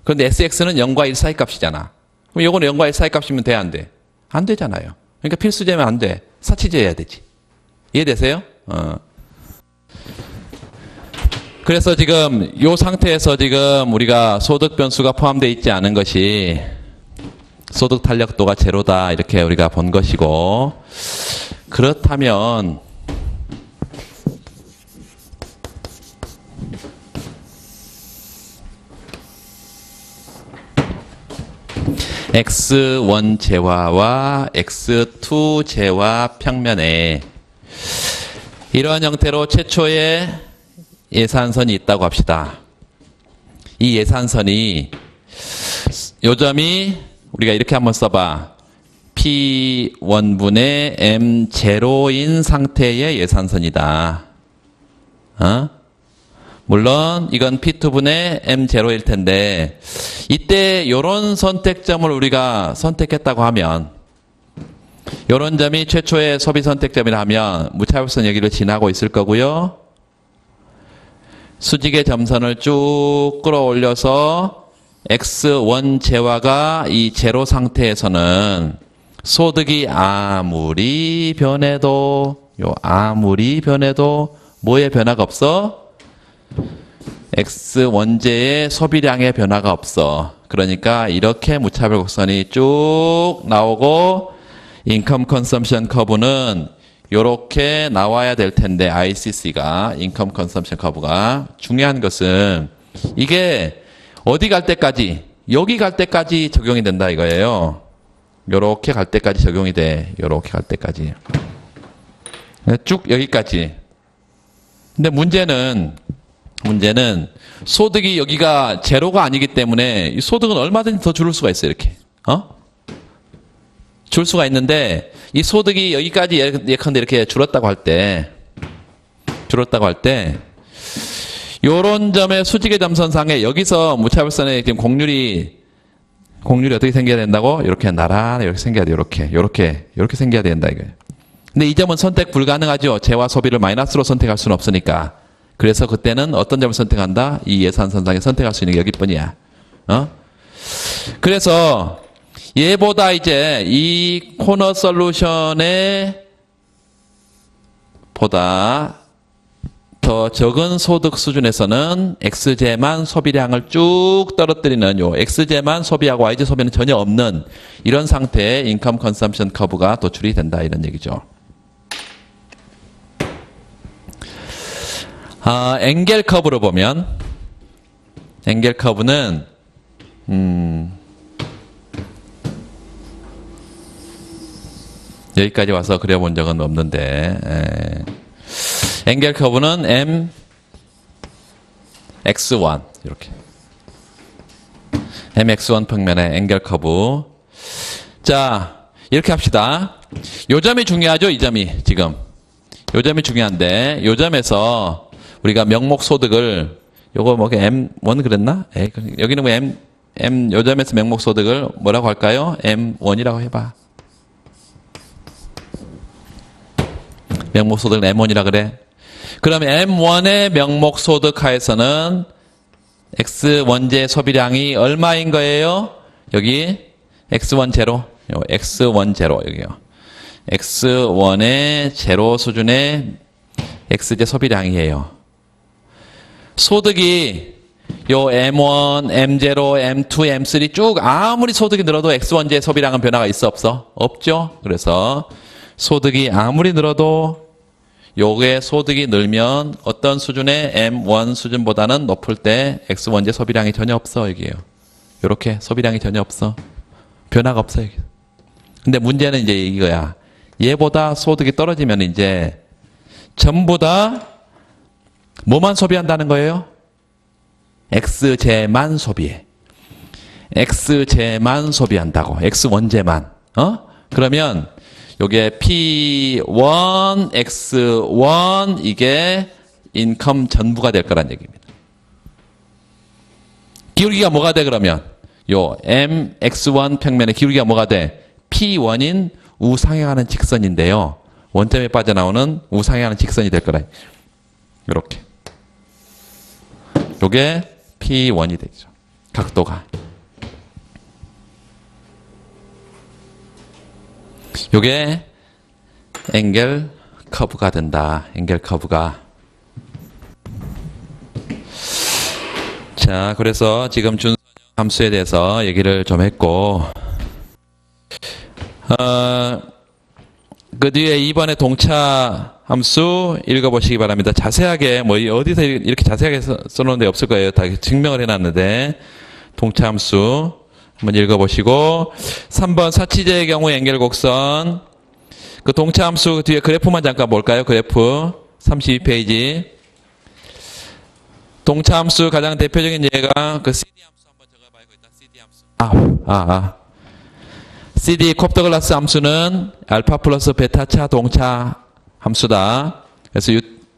그런데 SX는 0과 1 사이 값이잖아. 그럼 요거는 0과 1 사이 값이면 돼, 안 돼? 안 되잖아요. 그러니까 필수제면 안 돼. 사치제 해야 되지. 이해되세요? 그래서 지금 요 상태에서 지금 우리가 소득 변수가 포함되어 있지 않은 것이 소득 탄력도가 제로다 이렇게 우리가 본 것이고, 그렇다면 X1 재화와 X2 재화 평면에 이러한 형태로 최초의 예산선이 있다고 합시다. 이 예산선이 요점이 우리가 이렇게 한번 써봐. P1분의 M0인 상태의 예산선이다. 물론 이건 P2분의 M0일 텐데 이때 요런 선택점을 우리가 선택했다고 하면 요런 점이 최초의 소비 선택점이라 하면 무차별선 여기를 지나고 있을 거고요. 수직의 점선을 쭉 끌어올려서 X1 재화가 이 제로 상태에서는 소득이 아무리 변해도 뭐의 변화가 없어? X 원재의 소비량의 변화가 없어. 그러니까 이렇게 무차별 곡선이 쭉 나오고 인컴 컨섬션 커브는 이렇게 나와야 될 텐데 ICC가 인컴 컨섬션 커브가 중요한 것은 이게 어디 갈 때까지 여기 갈 때까지 적용이 된다 이거예요. 요렇게 갈 때까지 적용이 돼. 요렇게 갈 때까지 쭉 여기까지. 근데 문제는 소득이 여기가 제로가 아니기 때문에 이 소득은 얼마든지 더 줄을 수가 있어요. 이렇게 줄 수가 있는데 이 소득이 여기까지 예컨대 이렇게 줄었다고 할 때 요런 점의 수직의 점선상에 여기서 무차별선의 지금 공률이 어떻게 생겨야 된다고? 이렇게 나란히 이렇게 생겨야 돼. 이렇게 생겨야 된다 이거예요. 근데 이 점은 선택 불가능하죠. 재화 소비를 마이너스로 선택할 수는 없으니까. 그래서 그때는 어떤 점을 선택한다? 이 예산선상에 선택할 수 있는 게 여기뿐이야. 그래서 얘보다 이제 이 코너 솔루션에 보다 더 적은 소득 수준에서는 X제만 소비량을 쭉 떨어뜨리는 요 X제만 소비하고 Y제 소비는 전혀 없는 이런 상태의 인컴 컨섬션 커브가 도출이 된다 이런 얘기죠. 엥겔 커브로 보면 앵겔 커브는 여기까지 와서 그려본 적은 없는데 앵겔 커브는 mx1 이렇게 mx1 평면의 앵겔 커브. 자, 이렇게 합시다. 요 점이 중요하죠, 이 점이 지금. 요 점이 중요한데 요 점에서 우리가 명목 소득을 요거 뭐 M1 그랬나? 여기는 뭐 요 점에서 명목 소득을 뭐라고 할까요? M1이라고 해봐. 명목 소득을 M1이라 그래. 그러면 M1의 명목 소득 하에서는 X 원재 소비량이 얼마인 거예요? 여기 X1 제로, X1 제로 여기요. X1의 제로 수준의 X제 소비량이에요. 소득이 요 M1, M0, M2, M3 쭉 아무리 소득이 늘어도 X1제 소비량은 변화가 있어 없어? 없죠. 그래서 소득이 아무리 늘어도 요게 소득이 늘면 어떤 수준의 M1 수준보다는 높을 때 X1제 소비량이 전혀 없어 여기에요. 요렇게 소비량이 전혀 없어. 변화가 없어 여기. 근데 문제는 이제 이거야. 얘보다 소득이 떨어지면 이제 전부 다 뭐만 소비한다는 거예요? X제만 소비해. X제만 소비한다고. X1제만. 그러면 요게 P1, X1 이게 인컴 전부가 될 거란 얘기입니다. 기울기가 뭐가 돼 그러면? 요 MX1 평면의 기울기가 뭐가 돼? P1인 우상향하는 직선인데요. 원점에 빠져나오는 우상향하는 직선이 될 거라. 이렇게. 요게 P1이 되죠. 각도가. 요게 앵겔 커브가 된다. 앵겔 커브가. 자, 그래서 지금 준선형 함수에 대해서 얘기를 좀 했고, 그 뒤에 2번의 동차 함수 읽어보시기 바랍니다. 자세하게, 뭐, 어디서 이렇게 자세하게 써놓은 데 없을 거예요. 다 증명을 해놨는데, 동차 함수 한번 읽어보시고, 3번 사치제의 경우 앵겔 곡선, 그 동차 함수 뒤에 그래프만 잠깐 볼까요? 그래프. 32페이지. 동차 함수 가장 대표적인 예가 그 CD 함수 한번 적어봐요. 일단 CD 함수. CD 콥더글라스 함수는 알파 플러스 베타차 동차 함수다. 그래서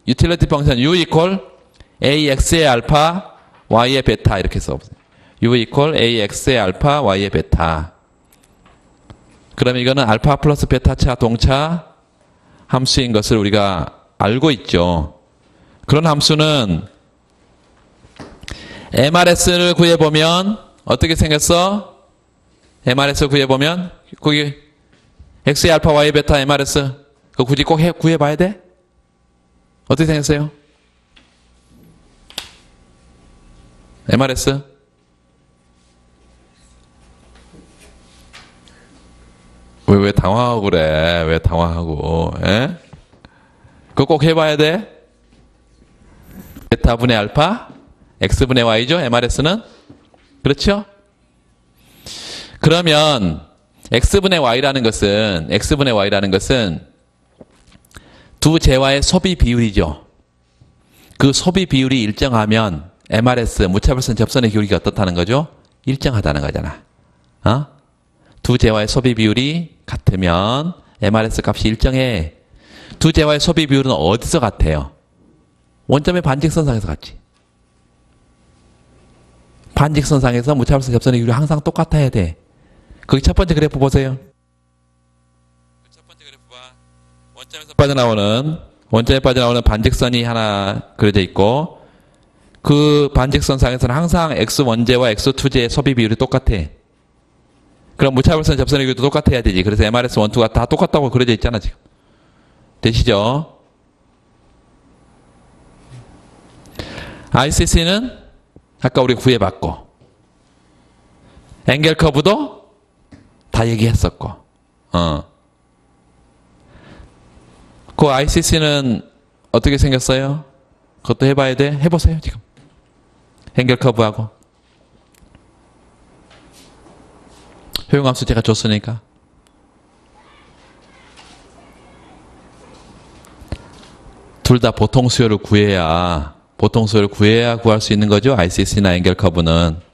유틸리티 펑션 U 이퀄 AX의 알파 Y의 베타 이렇게 써보세요. U 이퀄 AX의 알파 Y의 베타. 그럼 이거는 알파 플러스 베타차 동차 함수인 것을 우리가 알고 있죠. 그런 함수는 MRS를 구해보면 어떻게 생겼어? MRS 구해보면 거기 X의 알파 Y의 베타 MRS 그거 굳이 꼭 구해봐야 돼? 어떻게 생겼어요? MRS 왜 당황하고 그래? 왜 당황하고? 에? 그거 꼭 해봐야 돼? 베타분의 알파, X분의 Y죠? MRS는? 그렇죠? 그러면 X분의 Y라는 것은 두 재화의 소비 비율이죠. 그 소비 비율이 일정하면 MRS, 무차별선 접선의 기울기가 어떻다는 거죠? 일정하다는 거잖아. 두 재화의 소비 비율이 같으면 MRS 값이 일정해. 두 재화의 소비 비율은 어디서 같아요? 원점의 반직선상에서 같지. 반직선상에서 무차별선 접선의 기울이 항상 똑같아야 돼. 거기 첫 번째 그래프 보세요. 첫 번째 그래프 봐. 원점에 빠져나오는 반직선이 하나 그려져 있고, 그 반직선상에서는 항상 X1제와 X2제의 소비 비율이 똑같아. 그럼 무차별선 접선의 기울도 똑같아야 되지. 그래서 MRS 1, 2가 다 똑같다고 그려져 있잖아, 지금. 되시죠? ICC는 아까 우리 구해봤고, 앵겔 커브도 다 얘기했었고, 그 ICC는 어떻게 생겼어요? 그것도 해봐야 돼? 해보세요, 지금. 앵겔 커브하고. 효용함수 제가 줬으니까. 둘 다 보통 수요를 구해야 구할 수 있는 거죠. ICC나 앵겔 커브는.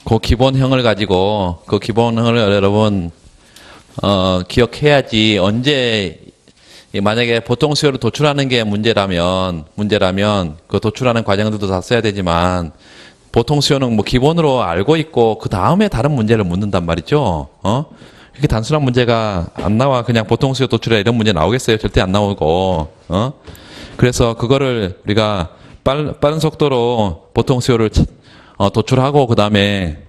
그 기본형을 가지고, 그 기본형을 여러분, 기억해야지. 언제, 만약에 보통 수요를 도출하는 게 문제라면, 그 도출하는 과정들도 다 써야 되지만, 보통 수요는 뭐 기본으로 알고 있고, 그 다음에 다른 문제를 묻는단 말이죠. 이렇게 단순한 문제가 안 나와. 그냥 보통 수요 도출해 이런 문제 나오겠어요? 절대 안 나오고, 그래서 그거를 우리가 빠른 속도로 보통 수요를 도출하고 그 다음에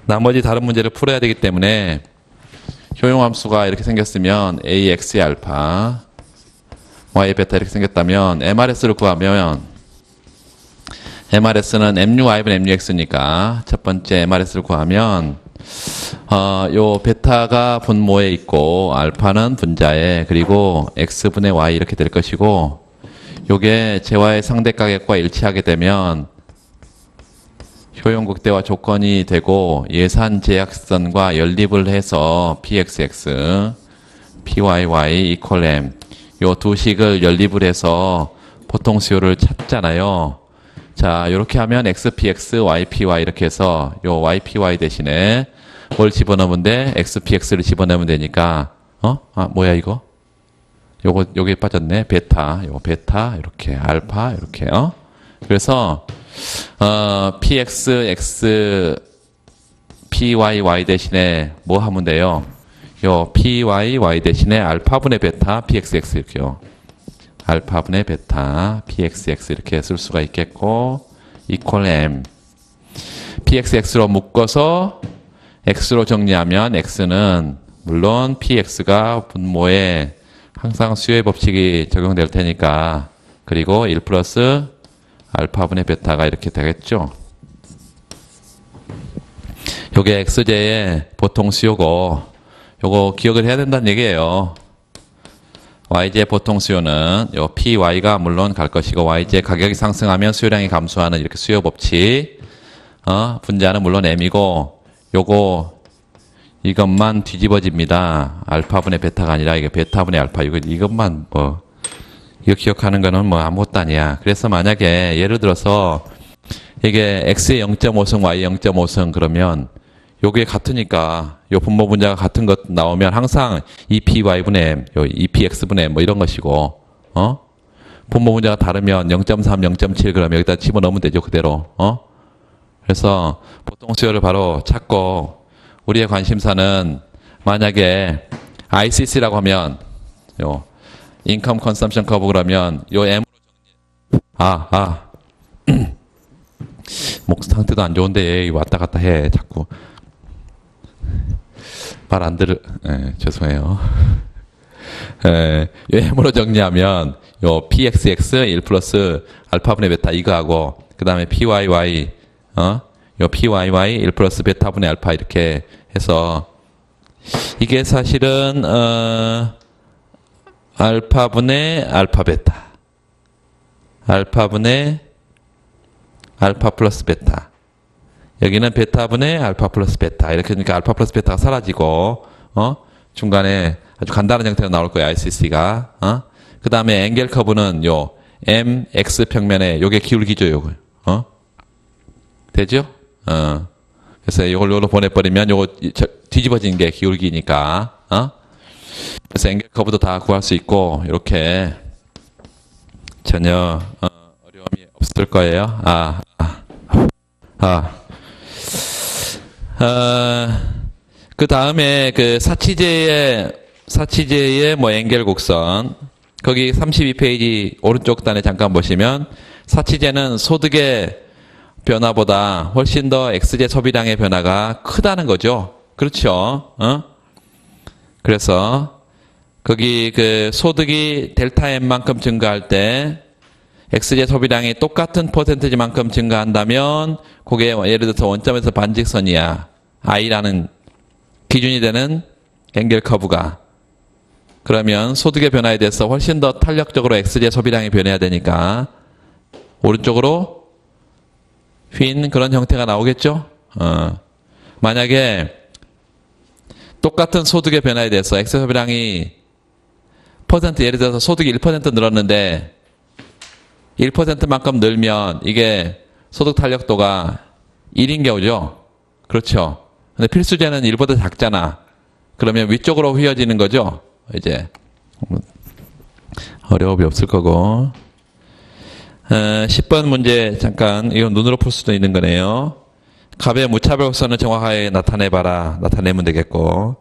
나머지 다른 문제를 풀어야 되기 때문에 효용함수가 이렇게 생겼으면 AX의 알파, Y의 베타 이렇게 생겼다면 MRS를 구하면 MRS는 MUY분 MUX니까 첫 번째 MRS를 구하면 요 베타가 분모에 있고 알파는 분자에 그리고 X분의 Y 이렇게 될 것이고 요게 재화의 상대가격과 일치하게 되면 효용극대화 조건이 되고 예산 제약선과 연립을 해서 PXX, PYY equal M 요 두 식을 연립을 해서 보통 수요를 찾잖아요. 자, 이렇게 하면 XPX, YPY 이렇게 해서 요 YPY 대신에 뭘 집어넣으면 돼? XPX를 집어넣으면 되니까 뭐야 이거? 요게 빠졌네. 베타, 요 베타 이렇게 알파 이렇게 그래서 PX, X, PYY 대신에 뭐 하면 돼요? 요 PYY 대신에 알파분의 베타, PXX 이렇게요. 알파분의 베타, PXX 이렇게 쓸 수가 있겠고 equal M PXX로 묶어서 X로 정리하면 X는 물론 PX가 분모에 항상 수요의 법칙이 적용될 테니까 그리고 1 플러스 알파분의 베타가 이렇게 되겠죠. 요게 X제의 보통 수요고 요거 기억을 해야 된다는 얘기예요. YJ 보통 수요는 요 PY가 물론 갈 것이고 YJ 가격이 상승하면 수요량이 감소하는 이렇게 수요 법칙 분자는 물론 M이고 요거 이것만 뒤집어집니다. 알파분의 베타가 아니라 이게 베타분의 알파 이것만 이거 기억하는 거는 뭐 아무것도 아니야. 그래서 만약에 예를 들어서 이게 X의 0.5승 Y의 0.5승 그러면 요게 같으니까 요 분모 분자가 같은 것 나오면 항상 EPY분의 M, 요 EPX분의 M 뭐 이런 것이고 분모 분자가 다르면 0.3, 0.7 그러면 여기다 집어넣으면 되죠. 그대로 그래서 보통 수요를 바로 찾고 우리의 관심사는 만약에 ICC라고 하면 요 인컴 컨섬션 커브 그러면 요 M으로 목 상태도 안 좋은데 얘 왔다 갔다 해 자꾸 말 안 죄송해요. 요 M으로 정리하면 요 PXX 1 플러스 알파분의 베타 이거하고 그 다음에 PYY 요 PYY 1 플러스 베타분의 알파 이렇게 해서 이게 사실은 알파분의 알파 베타 알파분의 알파 플러스 베타 여기는 베타분의 알파 플러스 베타 이렇게 하니까 알파 플러스 베타가 사라지고 중간에 아주 간단한 형태로 나올 거예요. ICC가 그 다음에 앵겔 커브는 요 m x 평면에 요게 기울기죠, 요거. 되죠? 그래서 이걸로 보내버리면 요거 뒤집어진 게 기울기니까, 그래서 앵글 커브도 다 구할 수 있고, 이렇게 전혀, 어려움이 없을 거예요. 그 다음에 그 사치제의 뭐 앵겔 곡선, 거기 32페이지 오른쪽 단에 잠깐 보시면, 사치제는 소득의 변화보다 훨씬 더 X제 소비량의 변화가 크다는 거죠. 그렇죠? 그래서 거기 그 소득이 델타 M만큼 증가할 때 X제 소비량이 똑같은 퍼센트지만큼 증가한다면 그게 예를 들어서 원점에서 반직선이야. I라는 기준이 되는 앵겔 커브가. 그러면 소득의 변화에 대해서 훨씬 더 탄력적으로 X제 소비량이 변해야 되니까 오른쪽으로 휜 그런 형태가 나오겠죠? 만약에 똑같은 소득의 변화에 대해서 X 소비량이 퍼센트, 예를 들어서 소득이 1% 늘었는데 1%만큼 늘면 이게 소득 탄력도가 1인 경우죠? 그렇죠? 근데 필수제는 1보다 작잖아. 그러면 위쪽으로 휘어지는 거죠? 이제 어려움이 없을 거고. 10번 문제 잠깐 이건 눈으로 풀 수도 있는 거네요. 값의 무차별성을 정확하게 나타내봐라. 나타내면 되겠고,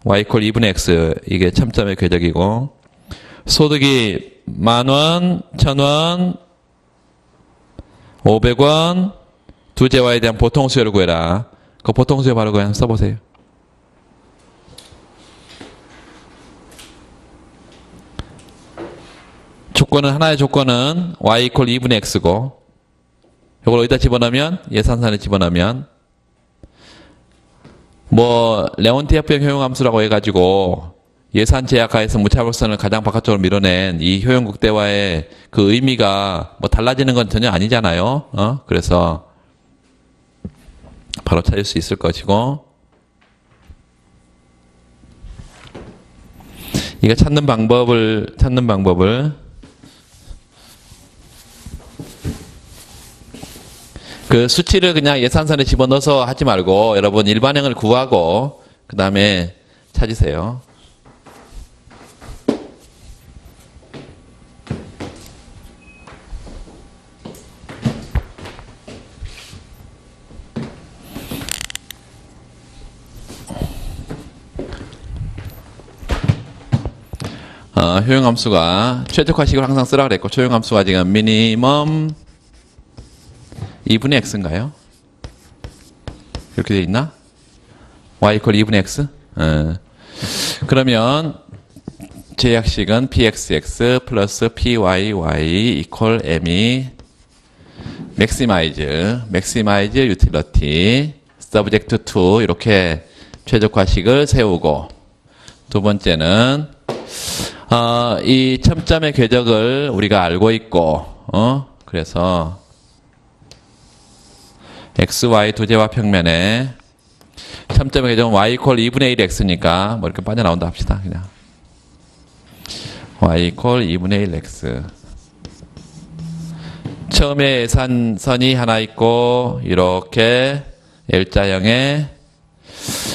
y = 2분의 x 이게 참점의 궤적이고, 소득이 10,000원, 1,000원, 500원 두 재화에 대한 보통 수요를 구해라. 그 보통 수요 바로 그냥 써보세요. 하나의 조건은 y = 2분의 x고, 이걸 어디다 집어넣으면, 예산선에 집어넣으면, 뭐, 레온티에프형 효용함수라고 해가지고, 예산 제약하에서 무차별선을 가장 바깥쪽으로 밀어낸 이 효용 극대화의 그 의미가 뭐 달라지는 건 전혀 아니잖아요. 그래서, 바로 찾을 수 있을 것이고, 이거 찾는 방법을, 그 수치를 그냥 예산선에 집어넣어서 하지 말고 여러분 일반형을 구하고 그 다음에 찾으세요. 효용함수가 최적화식을 항상 쓰라 그랬고, 효용함수가 지금 미니멈 2분의 x인가요? 이렇게 돼 있나? y = 2분의 x? 그러면 제약식은 pxx 플러스 pyy = m이 maximize utility subject to 이렇게 최적화식을 세우고, 두 번째는 이 첨점의 궤적을 우리가 알고 있고, 그래서 x, y 두 재화 평면에 첨점의 궤적은 y = 2분의 1x니까 뭐 이렇게 빠져나온다 합시다. 그냥 y = 2분의 1x. 처음에 예산선이 하나 있고 이렇게 L자형의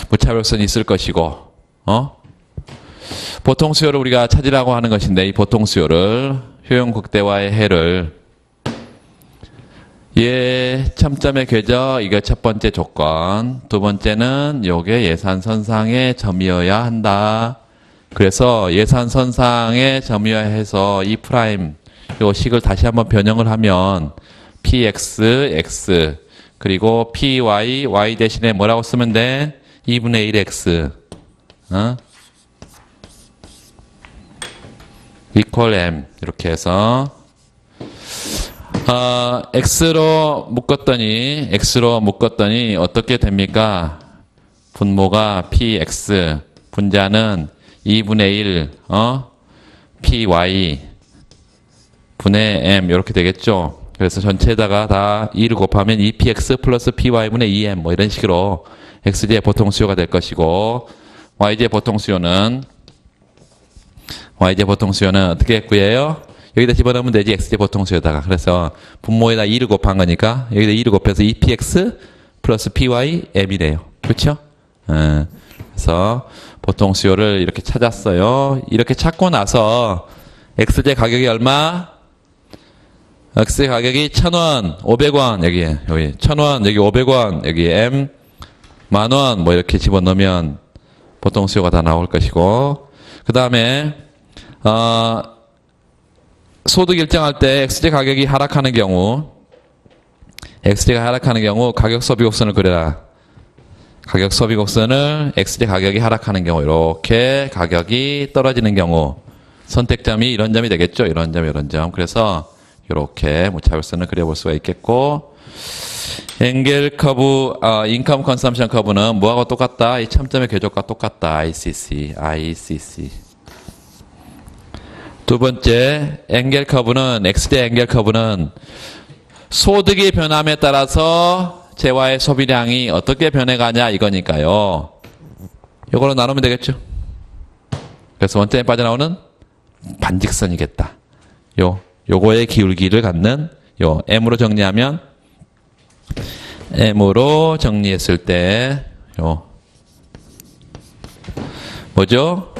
무차별선이 있을 것이고, 보통 수요를 우리가 찾으라고 하는 것인데, 이 보통 수요를, 효용 극대화의 해를, 첨점의 궤적, 이게 첫 번째 조건. 두 번째는 요게 예산선상의 점이어야 한다. 그래서 예산선상의 점이어야 해서 이 프라임, 요 식을 다시 한번 변형을 하면 px, x, 그리고 py, y 대신에 뭐라고 쓰면 돼? 2분의 1x. equal m. 이렇게 해서 x로 묶었더니 어떻게 됩니까? 분모가 px, 분자는 2분의 1, py 분의 m 이렇게 되겠죠. 그래서 전체에다가 다 2를 곱하면 2px 플러스 py분의 2m 뭐 이런 식으로 x제의 보통 수요가 될 것이고, y제의 보통 수요는 어떻게 구해요? 여기다 집어넣으면 되지. xj 보통수에다가. 그래서 분모에다 2를 곱한 거니까 여기다 2를 곱해서 2px 플러스 py m이래요. 그렇죠? 그래서 보통수요를 이렇게 찾았어요. 이렇게 찾고 나서 xj 가격이 얼마? xj 가격이 1,000원, 500원 여기 1,000원, 여기 500원, 여기 m 만원 뭐 이렇게 집어넣으면 보통수요가 다 나올 것이고, 그 다음에 소득 일정할 때 xj 가격이 하락하는 경우, xj가 하락하는 경우 가격 소비 곡선을 그려라. 가격 소비 곡선을 xj 가격이 하락하는 경우, 이렇게 가격이 떨어지는 경우 선택점이 이런 점이 되겠죠. 이런 점, 이런 점. 그래서 이렇게 무차별선을 그려볼 수가 있겠고, 엥겔 커브, 인컴 컨섬션 커브는 뭐하고 똑같다? 이 참점의 궤적과 똑같다. ICC. 두 번째, 엥겔 커브는, xj 엥겔 커브는 소득의 변함에 따라서 재화의 소비량이 어떻게 변해가냐 이거니까요. 이걸로 나누면 되겠죠. 그래서 원점에 빠져나오는 반직선이겠다. 요거의 기울기를 갖는 m으로 정리하면, m으로 정리했을 때 뭐죠?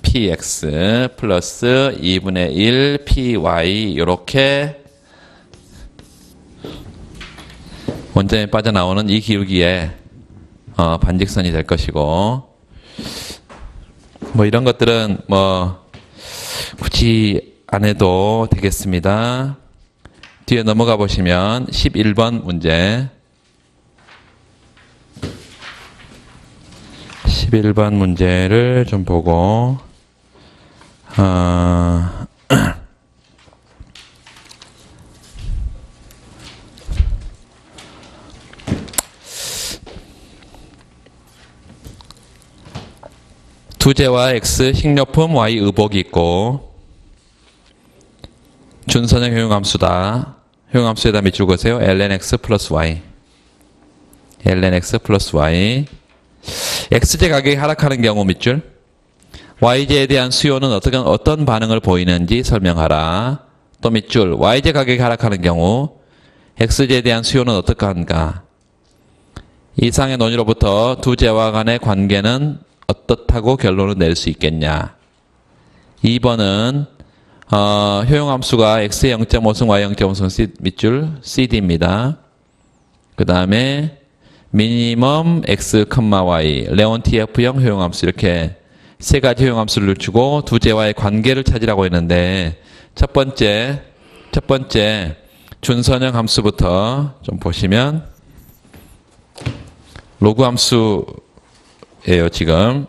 px 플러스 2분의 1 py 이렇게 원점에 빠져나오는 이 기울기에 반직선이 될 것이고, 뭐 이런 것들은 뭐 굳이 안 해도 되겠습니다. 뒤에 넘어가 보시면 11번 문제, 11번 문제를 좀 보고 두재와 x 식료품 y 의복이 있고 준선형 효용함수다. 효용함수에다 밑줄 그으세요. lnx 플러스 y. lnx 플러스 y. xj 가격이 하락하는 경우 밑줄. yj에 대한 수요는 어떤 반응을 보이는지 설명하라. 또 밑줄. yj 가격이 하락하는 경우 xj에 대한 수요는 어떡한가. 이상의 논의로부터 두 재와 간의 관계는 어떻다고 결론을 낼 수 있겠냐. 2번은 효용함수가 x의 0.5승 y 0.5승 밑줄 cd입니다. 그 다음에 미니멈 x, y, 레온TF형 효용함수, 이렇게 세 가지 효용함수를 주고 두 재와의 관계를 찾으라고 했는데, 첫 번째 준선형 함수부터 좀 보시면 로그 함수예요. 지금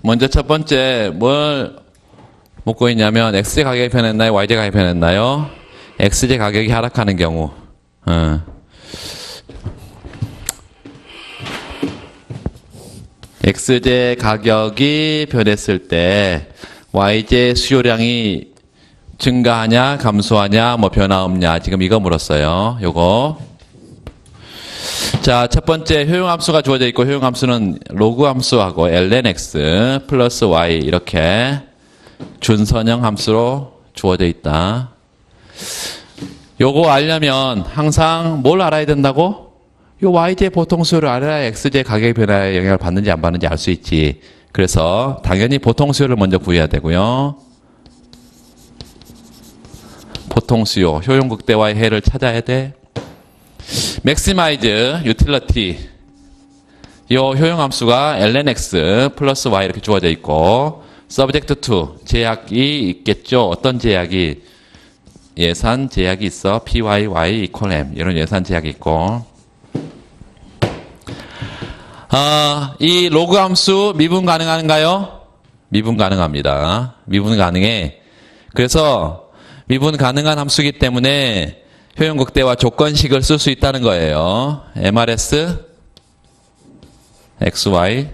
먼저 첫 번째 뭘 묻고 있냐면, xj 가격이 변했나요? yj 가격이 변했나요? xj 가격이 하락하는 경우. xj 가격이 변했을 때 yj 수요량이 증가하냐 감소하냐 뭐 변화 없냐, 지금 이거 물었어요. 요거. 자, 첫 번째 효용함수가 주어져 있고, 효용함수는 로그 함수하고 lnx 플러스 y 이렇게 준선형 함수로 주어져 있다. 요거 알려면 항상 뭘 알아야 된다고? 요 yj 보통수요를 알아야 xj 가격의 변화에 영향을 받는지 안 받는지 알 수 있지. 그래서 당연히 보통수요를 먼저 구해야 되고요. 보통수요, 효용극대화의 해를 찾아야 돼. maximize utility, 이 효용함수가 lnx 플러스 y 이렇게 주어져 있고, subject to 제약이 있겠죠. 어떤 제약이? 예산 제약이 있어. PYY equal M. 이런 예산 제약이 있고. 이 로그 함수 미분 가능한가요? 미분 가능합니다. 미분 가능해. 그래서 미분 가능한 함수이기 때문에 효용 극대화 조건식을 쓸 수 있다는 거예요. MRS XY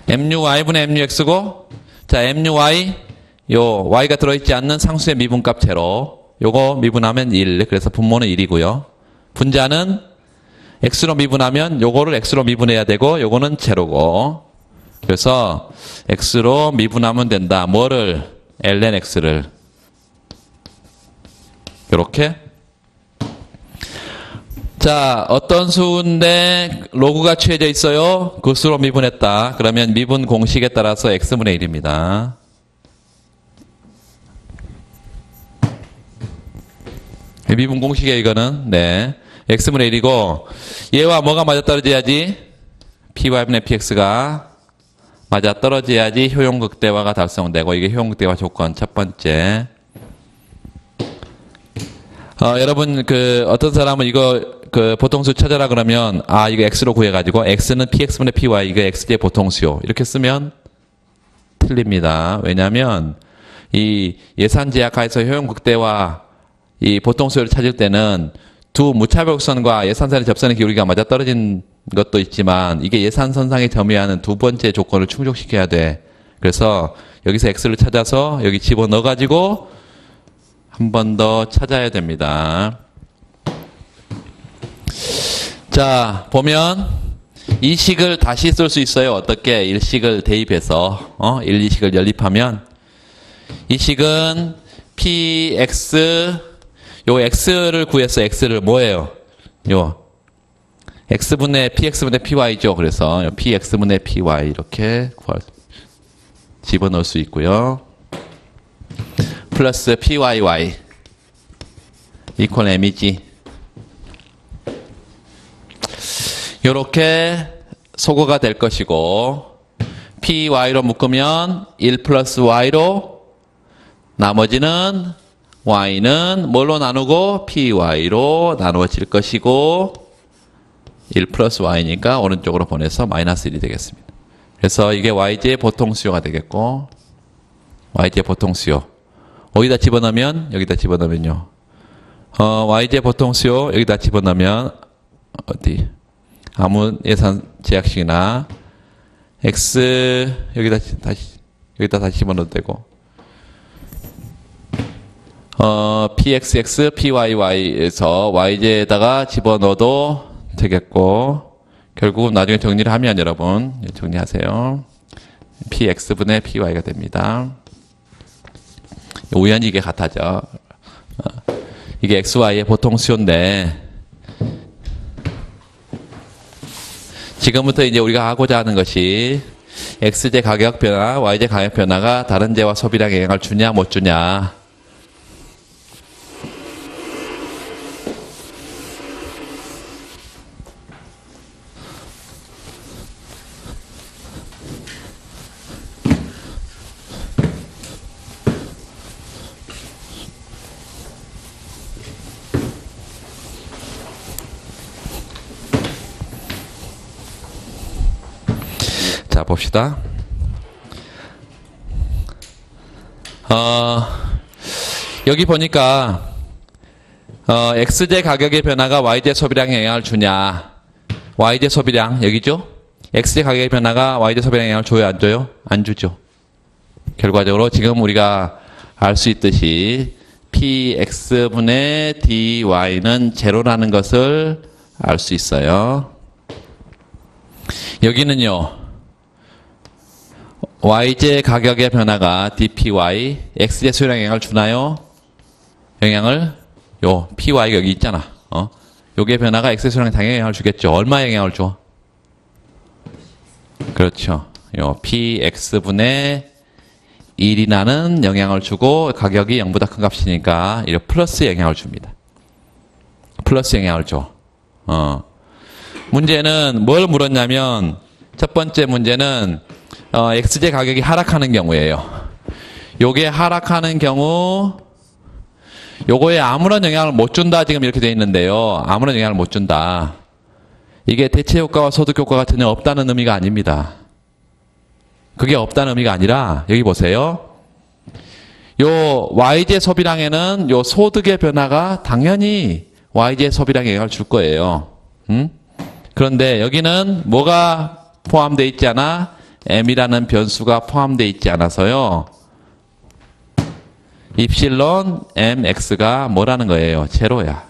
MUY분의 MUX고, 자, MUY, 요, Y가 들어있지 않는 상수의 미분값 제로. 요거 미분하면 1. 그래서 분모는 1이고요. 분자는 X로 미분하면 요거를 X로 미분해야 되고, 요거는 제로고. 그래서 X로 미분하면 된다. 뭐를? ln X를. 요렇게. 자, 어떤 수인데 로그가 취해져 있어요? 그 수로 미분했다. 그러면 미분 공식에 따라서 x분의 1입니다. 미분 공식이에요, 이거는. 네. x분의 1이고, 얘와 뭐가 맞아떨어져야지? py분의 px가 맞아떨어져야지 효용극대화가 달성되고, 이게 효용극대화 조건 첫 번째. 여러분, 어떤 사람은 이거, 보통수 찾아라 그러면, 이거 x로 구해가지고, x는 px분의 py, 이거 x의 보통수요. 이렇게 쓰면 틀립니다. 왜냐면, 이 예산 제약하에서 효용극대화, 이 보통수를 찾을 때는 두 무차별선과 예산선의 접선의 기울기가 맞아떨어진 것도 있지만, 이게 예산선상의 점유하는 두 번째 조건을 충족시켜야 돼. 그래서 여기서 x를 찾아서 여기 집어넣어가지고, 한 번 더 찾아야 됩니다. 자, 보면 이 식을 다시 쓸 수 있어요. 어떻게? 일식을 대입해서 1, 2식을 연립하면 이 식은 px 요 x를 구했어. x를 뭐예요? 요 x분의 px분의 py죠. 그래서 요 px분의 py 이렇게 집어넣을 수 있고요. 플러스 pyy 이퀄 m이지. 요렇게 소거가 될 것이고, py로 묶으면 1 플러스 y로, 나머지는 y는 뭘로 나누고 py로 나누어질 것이고, 1 플러스 y니까 오른쪽으로 보내서 마이너스 1이 되겠습니다. 그래서 이게 y제의 보통수요가 되겠고, y제의 보통수요. 어디다 집어넣으면, 여기다 집어넣으면요. y제 보통수요, 여기다 집어넣으면, 어디? 아무 예산 제약식이나, x, 여기다 다시 집어넣어도 되고, pxx, pyy에서 y제에다가 집어넣어도 되겠고, 결국은 나중에 정리를 하면 여러분, 정리하세요. px분의 py가 됩니다. 우연히 이게 같아져. 이게 xy의 보통수요인데, 지금부터 이제 우리가 하고자 하는 것이 x제 가격 변화, y제 가격 변화가 다른 제와 소비량에 영향을 주냐 못 주냐. 자, 봅시다. 여기 보니까 x제 가격의 변화가 y제 소비량에 영향을 주냐. y제 소비량 여기죠? x제 가격의 변화가 y제 소비량에 영향을 줘요, 안 줘요? 안 주죠. 결과적으로 지금 우리가 알 수 있듯이 px분의 dy는 제로라는 것을 알 수 있어요. 여기는요, y제 가격의 변화가 dpy, x제 수요량에 영향을 주나요? 영향을, py가 여기 있잖아. 요게 변화가 x제 수요량에 당연히 영향을 주겠죠. 얼마에 영향을 줘? 그렇죠. 요 px분의 1이라는 영향을 주고, 가격이 0보다 큰 값이니까 이렇게 플러스 영향을 줍니다. 플러스 영향을 줘. 문제는 뭘 물었냐면, 첫 번째 문제는 x제 가격이 하락하는 경우예요. 요게 하락하는 경우 요거에 아무런 영향을 못 준다 지금 이렇게 되어 있는데요. 아무런 영향을 못 준다. 이게 대체 효과와 소득 효과가 전혀 없다는 의미가 아닙니다. 그게 없다는 의미가 아니라 여기 보세요. 요 YJ 소비량에는 요 소득의 변화가 당연히 YJ 소비량에 영향을 줄 거예요. 그런데 여기는 뭐가 포함되어 있지 않아? M이라는 변수가 포함되어 있지 않아서요. 입실론 MX가 뭐라는 거예요? 제로야.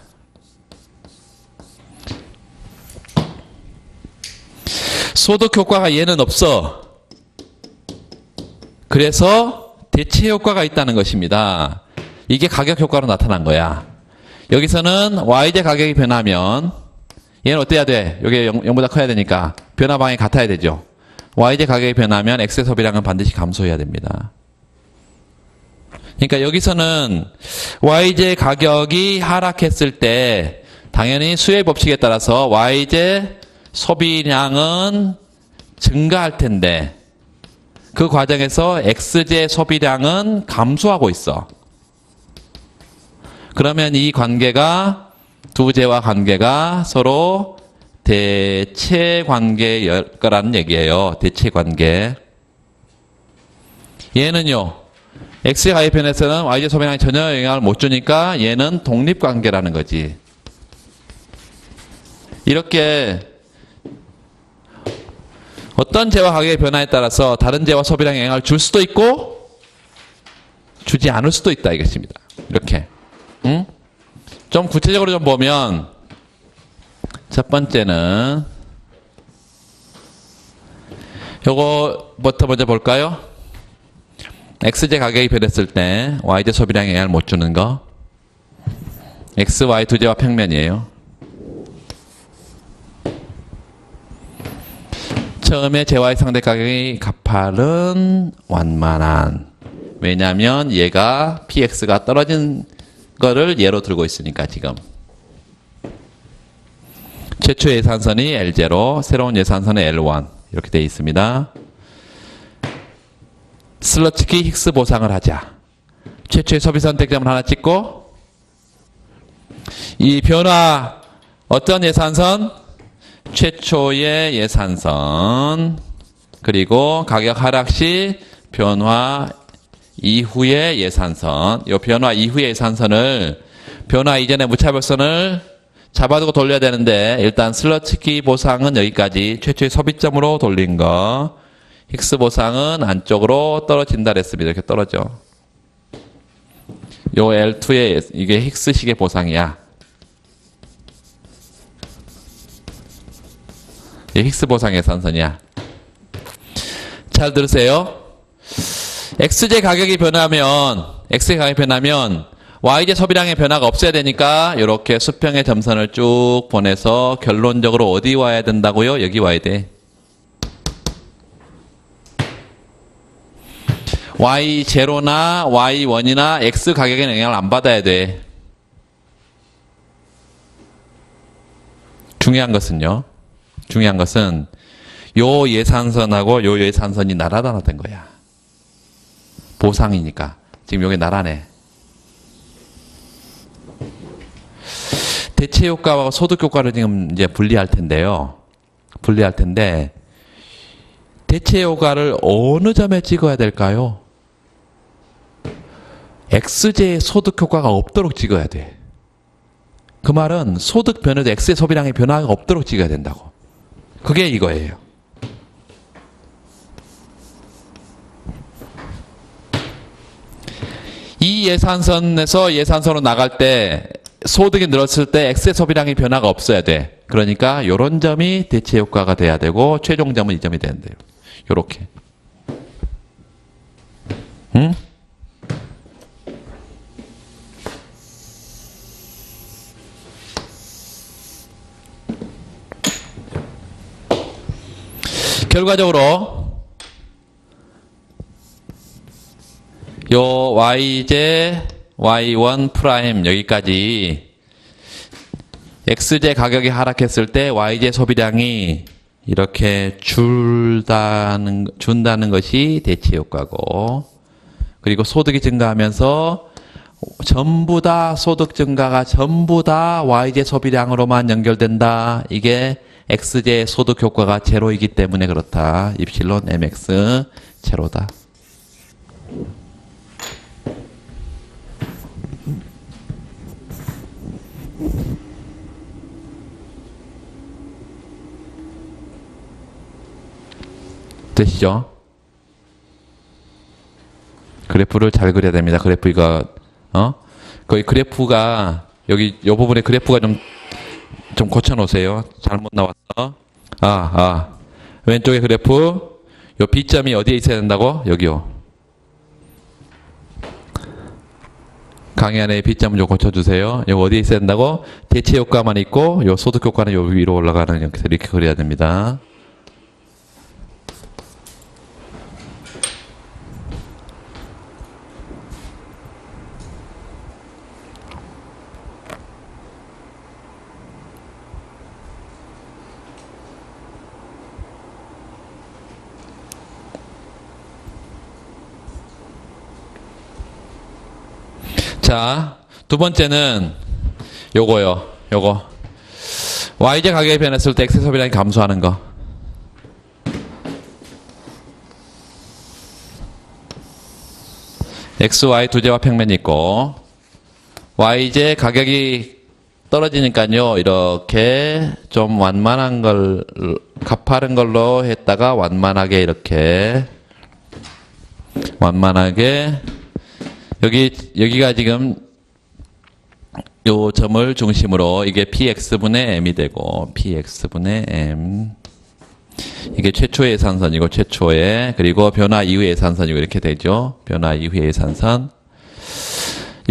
소득 효과가 얘는 없어. 그래서 대체 효과가 있다는 것입니다. 이게 가격 효과로 나타난 거야. 여기서는 YJ 가격이 변하면 얘는 어때야 돼? 이게 0보다 커야 되니까 변화 방향이 같아야 되죠. YJ 가격이 변하면 X의 소비량은 반드시 감소해야 됩니다. 그러니까 여기서는 YJ 가격이 하락했을 때 당연히 수의 법칙에 따라서 YJ 소비량은 증가할 텐데 그 과정에서 XJ 소비량은 감소하고 있어. 그러면 이 관계가 두 제와 관계가 서로 대체 관계일 거라는 얘기예요. 대체 관계. 얘는요. X의 가격 변에서는 YJ 소비량에 전혀 영향을 못 주니까 얘는 독립관계라는 거지. 이렇게 어떤 재와 가격의 변화에 따라서 다른 재와 소비량에 영향을 줄 수도 있고 주지 않을 수도 있다 이것입니다. 이렇게. 좀 구체적으로 좀 보면 첫 번째는 요거부터 먼저 볼까요? XJ 가격이 변했을 때 YJ 소비량에 영향을 못 주는 거. X, Y 두 제와 평면이에요. 처음에 JY 상대 가격이 가파른 완만한. 왜냐하면 얘가 PX가 떨어진 거를 예로 들고 있으니까 지금. 최초 예산선이 L0, 새로운 예산선은 L1 이렇게 되어 있습니다. 슬러츠키 힉스 보상을 하자. 최초의 소비 선택점을 하나 찍고 이 변화 어떤 예산선? 최초의 예산선 그리고 가격 하락 시 변화 이후의 예산선. 이 변화 이후의 예산선을 변화 이전의 무차별선을 잡아두고 돌려야 되는데 일단 슬러츠키 보상은 여기까지 최초의 소비점으로 돌린 거. 힉스 보상은 안쪽으로 떨어진다 그랬습니다. 이렇게 떨어져. 요 L2의 이게 힉스식의 보상이야. 이 힉스 보상 예산선이야. 잘 들으세요. XJ 가격이 변하면 YJ 소비량의 변화가 없어야 되니까 이렇게 수평의 점선을 쭉 보내서 결론적으로 어디 와야 된다고요? 여기 와야 돼. Y0나 Y1이나 X 가격에 영향을 안 받아야 돼. 중요한 것은 요 예산선하고 요 예산선이 날아다녔던 거야. 보상이니까. 지금 여기 나란해. 대체 효과와 소득 효과를 지금 이제 분리할 텐데 대체 효과를 어느 점에 찍어야 될까요? XJ의 소득 효과가 없도록 찍어야 돼. 그 말은 소득 변화도 X의 소비량의 변화가 없도록 찍어야 된다고. 그게 이거예요. 이 예산선에서 예산선으로 나갈 때 소득이 늘었을 때 X의 소비량의 변화가 없어야 돼. 그러니까 이런 점이 대체 효과가 돼야 되고 최종점은 이 점이 된대요. 요렇게. 응? 결과적으로 요 YJ, Y1 프라임 여기까지 XJ 가격이 하락했을 때 YJ 소비량이 이렇게 준다는 것이 대체 효과고 그리고 소득이 증가하면서 전부 다 소득 증가가 전부 다 YJ 소비량으로만 연결된다. 이게 XJ 소득 효과가 제로이기 때문에 그렇다. 입실론 MX 제로다. 되시죠? 그래프를 잘 그려야 됩니다. 그래프 이거 거의 그래프가 여기 요 부분에 그래프가 좀 고쳐 놓으세요. 잘못 나왔어. 왼쪽에 그래프 요 B점이 어디에 있어야 된다고? 여기요. 강의 안에 B점 좀 고쳐 주세요. 여기 어디에 있어야 된다고? 대체 효과만 있고 요 소득 효과는 요 위로 올라가는 이렇게 그려야 됩니다. 자, 두 번째는 요거요. 요거. YJ 가격이 변했을 때 X 소비량이 감소하는 거. X, Y 두 제와 평면이 있고 YJ 가격이 떨어지니까요. 이렇게 좀 완만한 걸 가파른 걸로 했다가 완만하게 이렇게 완만하게 여기가 지금 요 점을 중심으로 이게 px분의 m이 되고 px분의 m 이게 최초의 예산선이고 최초의 그리고 변화 이후의 예산선이고 이렇게 되죠. 변화 이후의 예산선.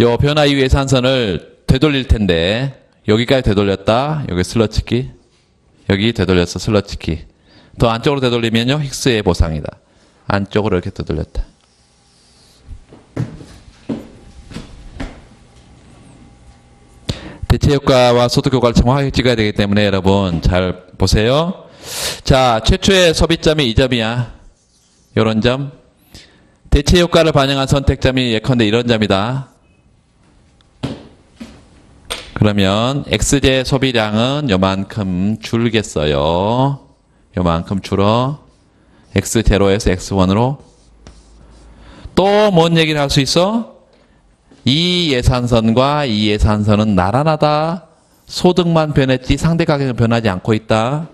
요 변화 이후 예산선을 되돌릴 텐데 여기까지 되돌렸다. 여기 슬러치키. 여기 되돌렸어. 슬러치키. 더 안쪽으로 되돌리면요. 힉스의 보상이다. 안쪽으로 이렇게 되돌렸다. 대체 효과와 소득 효과를 정확하게 찍어야 되기 때문에 여러분 잘 보세요. 자, 최초의 소비점이 이 점이야. 요런 점. 대체 효과를 반영한 선택점이 예컨대 이런 점이다. 그러면 XJ 소비량은 요만큼 줄겠어요. 요만큼 줄어. X0에서 X1으로. 또 뭔 얘기를 할 수 있어? 이 예산선과 이 예산선은 나란하다. 소득만 변했지 상대 가격은 변하지 않고 있다.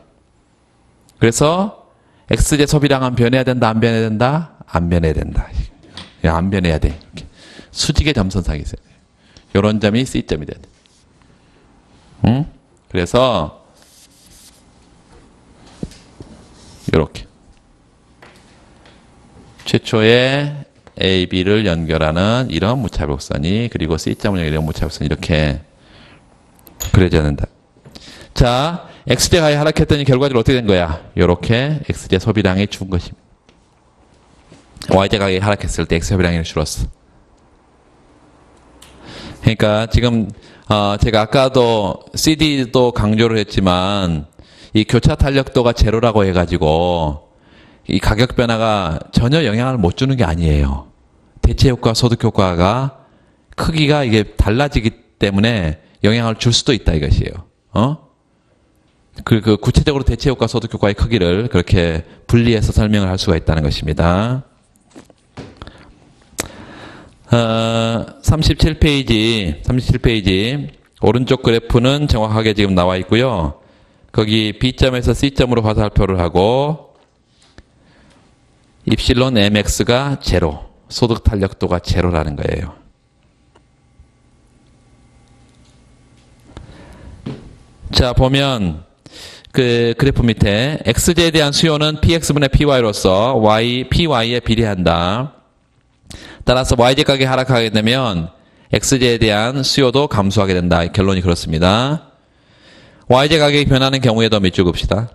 그래서 XJ 소비량은 변해야 된다, 안 변해야 된다? 안 변해야 된다. 안 변해야 돼. 수직의 점선상이 있어요. 이런 점이 C점이 돼야 돼. 응? 그래서 이렇게 최초의 A, B를 연결하는 이런 무차별선이 그리고 C점을 연결하는 무차별선이 이렇게 그려져야 된다. 자, XJ 가격이 하락했더니 결과적으로 어떻게 된 거야? 이렇게 XJ 소비량이 죽은 것입니다. YJ 가격이 하락했을 때 X 소비량이 줄었어. 그러니까 지금 제가 아까도 CD도 강조를 했지만 이 교차 탄력도가 제로라고 해가지고 이 가격 변화가 전혀 영향을 못 주는 게 아니에요. 대체 효과, 소득 효과가 크기가 이게 달라지기 때문에 영향을 줄 수도 있다 이것이에요. 그 구체적으로 대체 효과, 소득 효과의 크기를 그렇게 분리해서 설명을 할 수가 있다는 것입니다. 37페이지 오른쪽 그래프는 정확하게 지금 나와 있고요. 거기 B점에서 C점으로 화살표를 하고 입실론 MX가 제로, 소득 탄력도가 제로라는 거예요. 자, 보면 그 그래프 밑에 XJ에 대한 수요는 PX분의 PY로서 PY에 비례한다. 따라서 YJ 가격이 하락하게 되면 XJ에 대한 수요도 감소하게 된다. 결론이 그렇습니다. YJ 가격이 변하는 경우에도 밑줄 긋읍시다.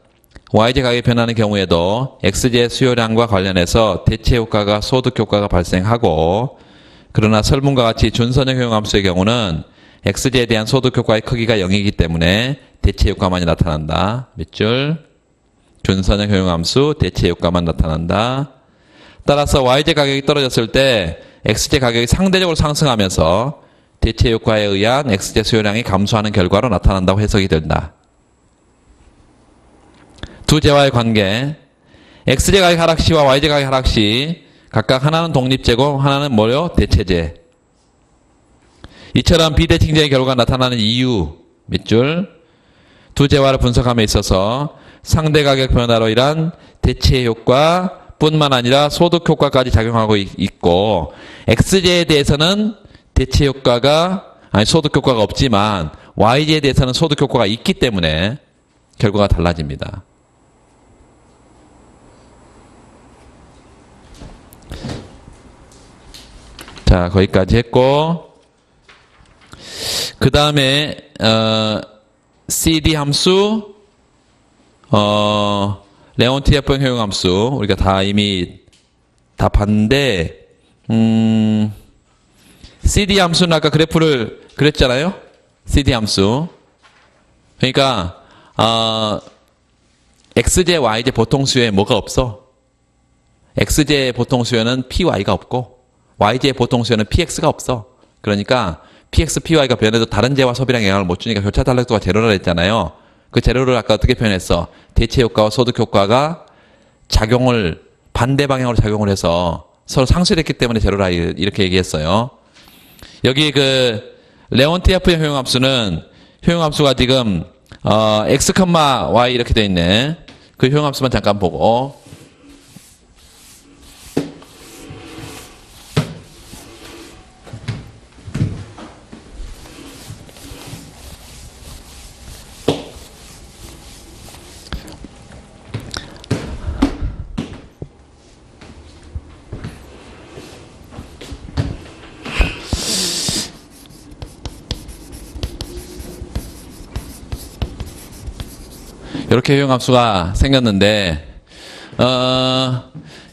YJ 가격이 변하는 경우에도 XJ 수요량과 관련해서 대체 효과가 소득 효과가 발생하고 그러나 설문과 같이 준선형 효용함수의 경우는 XJ에 대한 소득 효과의 크기가 0이기 때문에 대체 효과만이 나타난다. 밑줄. 준선형 효용함수 대체 효과만 나타난다. 따라서 YJ 가격이 떨어졌을 때 X제 가격이 상대적으로 상승하면서 대체 효과에 의한 X제 수요량이 감소하는 결과로 나타난다고 해석이 된다. 두 제와의 관계. X제 가격 하락 시와 Y제 가격 하락 시 각각 하나는 독립제고 하나는 뭐요? 대체제. 이처럼 비대칭제의 결과가 나타나는 이유 몇 줄? 두 제와를 분석함에 있어서 상대 가격 변화로 인한 대체 효과 뿐만 아니라 소득 효과까지 작용하고 있고, X제에 대해서는 대체 효과가, 소득 효과가 없지만 Y제에 대해서는 소득 효과가 있기 때문에 결과가 달라집니다. 자, 거기까지 했고, 그 다음에 CD 함수, 레온티에프 효용 함수 우리가 다 이미 다 봤는데, CD 함수는 아까 그래프를 그렸잖아요. CD 함수. 그러니까 X제, Y제 보통수에 뭐가 없어? X제 보통수에는 PY가 없고 Y제 보통수에는 PX가 없어. 그러니까 PX, PY가 변해도 다른 제와 소비량 영향을 못 주니까 교차 탄력도가 제로라 했잖아요. 그 제로를 아까 어떻게 표현했어? 대체 효과와 소득 효과가 작용을 반대 방향으로 작용을 해서 서로 상쇄됐기 때문에 제로라 이렇게 얘기했어요. 여기 그 레온티에프의 효용함수는 효용함수가 지금 x, y 이렇게 돼 있네. 그 효용함수만 잠깐 보고. 이렇게 효용함수가 생겼는데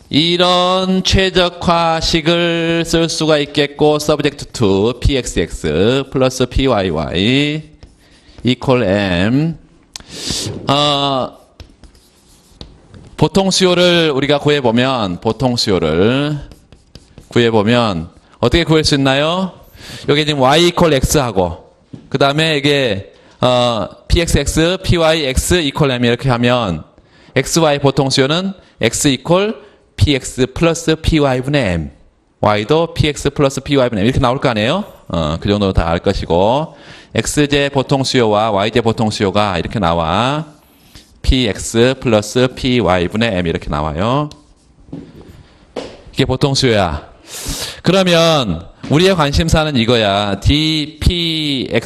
이런 최적화식을 쓸 수가 있겠고 subject to pxx 플러스 pyy equal m 보통 수요를 우리가 구해보면 어떻게 구할 수 있나요? 여기 지금 y equal x 하고 그 다음에 이게 pxx, pyx equal m 이렇게 하면 xy 보통 수요는 x equal px 플러스 py분의 m, y도 px 플러스 py분의 m 이렇게 나올 거 아니에요? 그 정도 다 알 것이고 x제 보통 수요와 y제 보통 수요가 이렇게 나와 px 플러스 py분의 m 이렇게 나와요. 이게 보통 수요야. 그러면 우리의 관심사는 이거야. dpx분의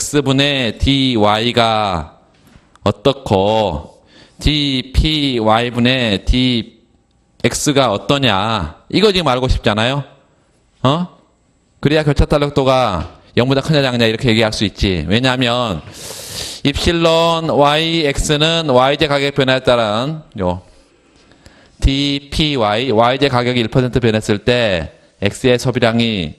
dy가 어떻고 dpy분의 dx가 어떠냐 이거 지금 알고 싶잖아요. 그래야 교차 탄력도가 0보다 크냐 작냐 이렇게 얘기할 수 있지. 왜냐하면 입실론 yx는 y제 가격 변화에 따른 요 dpy y제 가격이 1% 변했을 때 x의 소비량이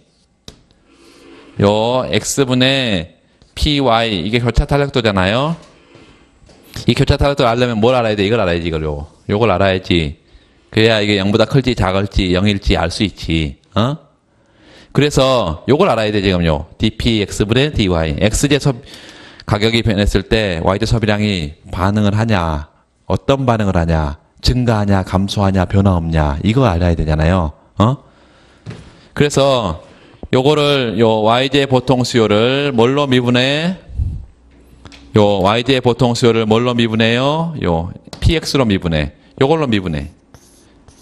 요 x분의 py 이게 교차 탄력도잖아요. 이 교차 탄력도를 알려면 뭘 알아야 돼? 이걸 알아야지. 요걸 알아야지. 그래야 이게 0보다 클지 작을지 0일지 알 수 있지. 그래서 요걸 알아야 돼. 지금요. dpx분의 dy x제 가격이 변했을 때 y제 소비량이 반응을 하냐, 어떤 반응을 하냐, 증가하냐, 감소하냐, 변화 없냐 이거 알아야 되잖아요. 그래서 요거를 요 y제 보통 수요를 뭘로 미분해? 요 y제 보통 수요를 뭘로 미분해요? 요 px로 미분해. 요걸로 미분해.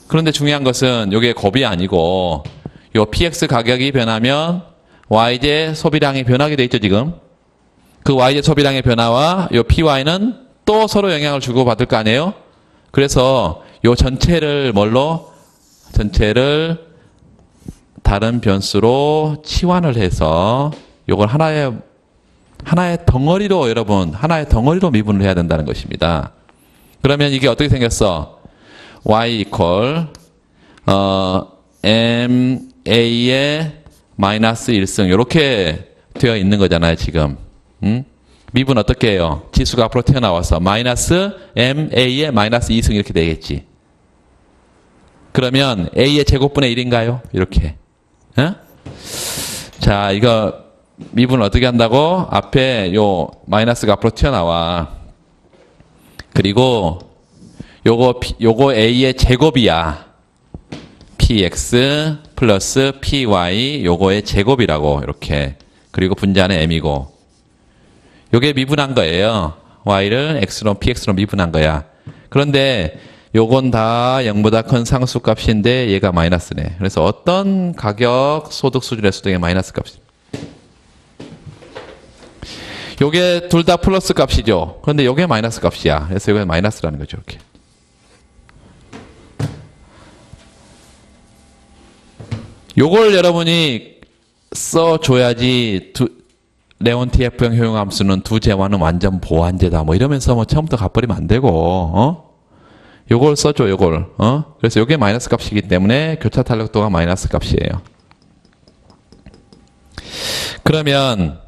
그런데 중요한 것은 요게 곱이 아니고 요 px 가격이 변하면 y제 소비량이 변하게 돼 있죠, 지금. 그 y제 소비량의 변화와 요 py는 또 서로 영향을 주고 받을 거 아니에요? 그래서 요 전체를 뭘로? 전체를 다른 변수로 치환을 해서 요걸 하나의 덩어리로 여러분 하나의 덩어리로 미분을 해야 된다는 것입니다. 그러면 이게 어떻게 생겼어? y equal ma의 마이너스 1승 이렇게 되어 있는 거잖아요, 지금. 미분 어떻게 해요? 지수가 앞으로 튀어나와서 마이너스 ma의 마이너스 2승 이렇게 되겠지. 그러면 a의 제곱분의 1인가요? 이렇게. 자, 이거 미분 어떻게 한다고? 앞에 요 마이너스가 앞으로 튀어나와. 그리고 요거 A의 제곱이야. PX 플러스 PY 요거의 제곱이라고 이렇게. 그리고 분자는 M이고. 요게 미분한 거예요. Y를 X로 PX로 미분한 거야. 그런데 요건 다 0보다 큰 상수값인데 얘가 마이너스네. 그래서 어떤 가격 소득 수준에서도 이게 마이너스 값이. 요게 둘 다 플러스 값이죠. 그런데 요게 마이너스 값이야. 그래서 요게 마이너스라는 거죠. 이렇게. 요걸 여러분이 써줘야지 레온TF형 효용함수는 두 제와는 완전 보완제다. 뭐 이러면서 뭐 처음부터 갚버리면 안 되고, 요걸 써줘, 요걸. 그래서 요게 마이너스 값이기 때문에 교차 탄력도가 마이너스 값이에요. 그러면,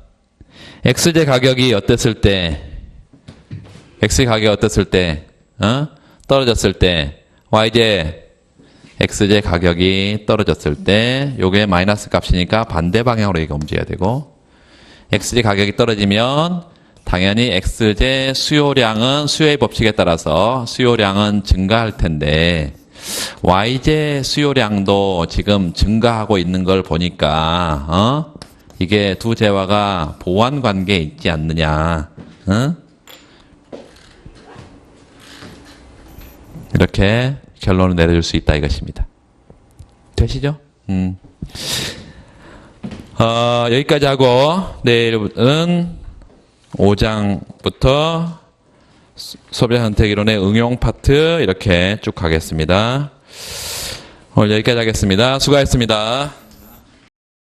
XJ 가격이 어땠을 때, X 가격이 어땠을 때, 떨어졌을 때, YJ, XJ 가격이 떨어졌을 때, 요게 마이너스 값이니까 반대 방향으로 이게 움직여야 되고, XJ 가격이 떨어지면, 당연히 XJ 수요량은 수요의 법칙에 따라서 수요량은 증가할 텐데 YJ 수요량도 지금 증가하고 있는 걸 보니까 이게 두 재화가 보완 관계에 있지 않느냐. 이렇게 결론을 내려줄 수 있다 이것입니다. 되시죠? 여기까지 하고 내일은 5장부터 소비자 선택이론의 응용 파트 이렇게 쭉 가겠습니다. 오늘 여기까지 하겠습니다. 수고하셨습니다.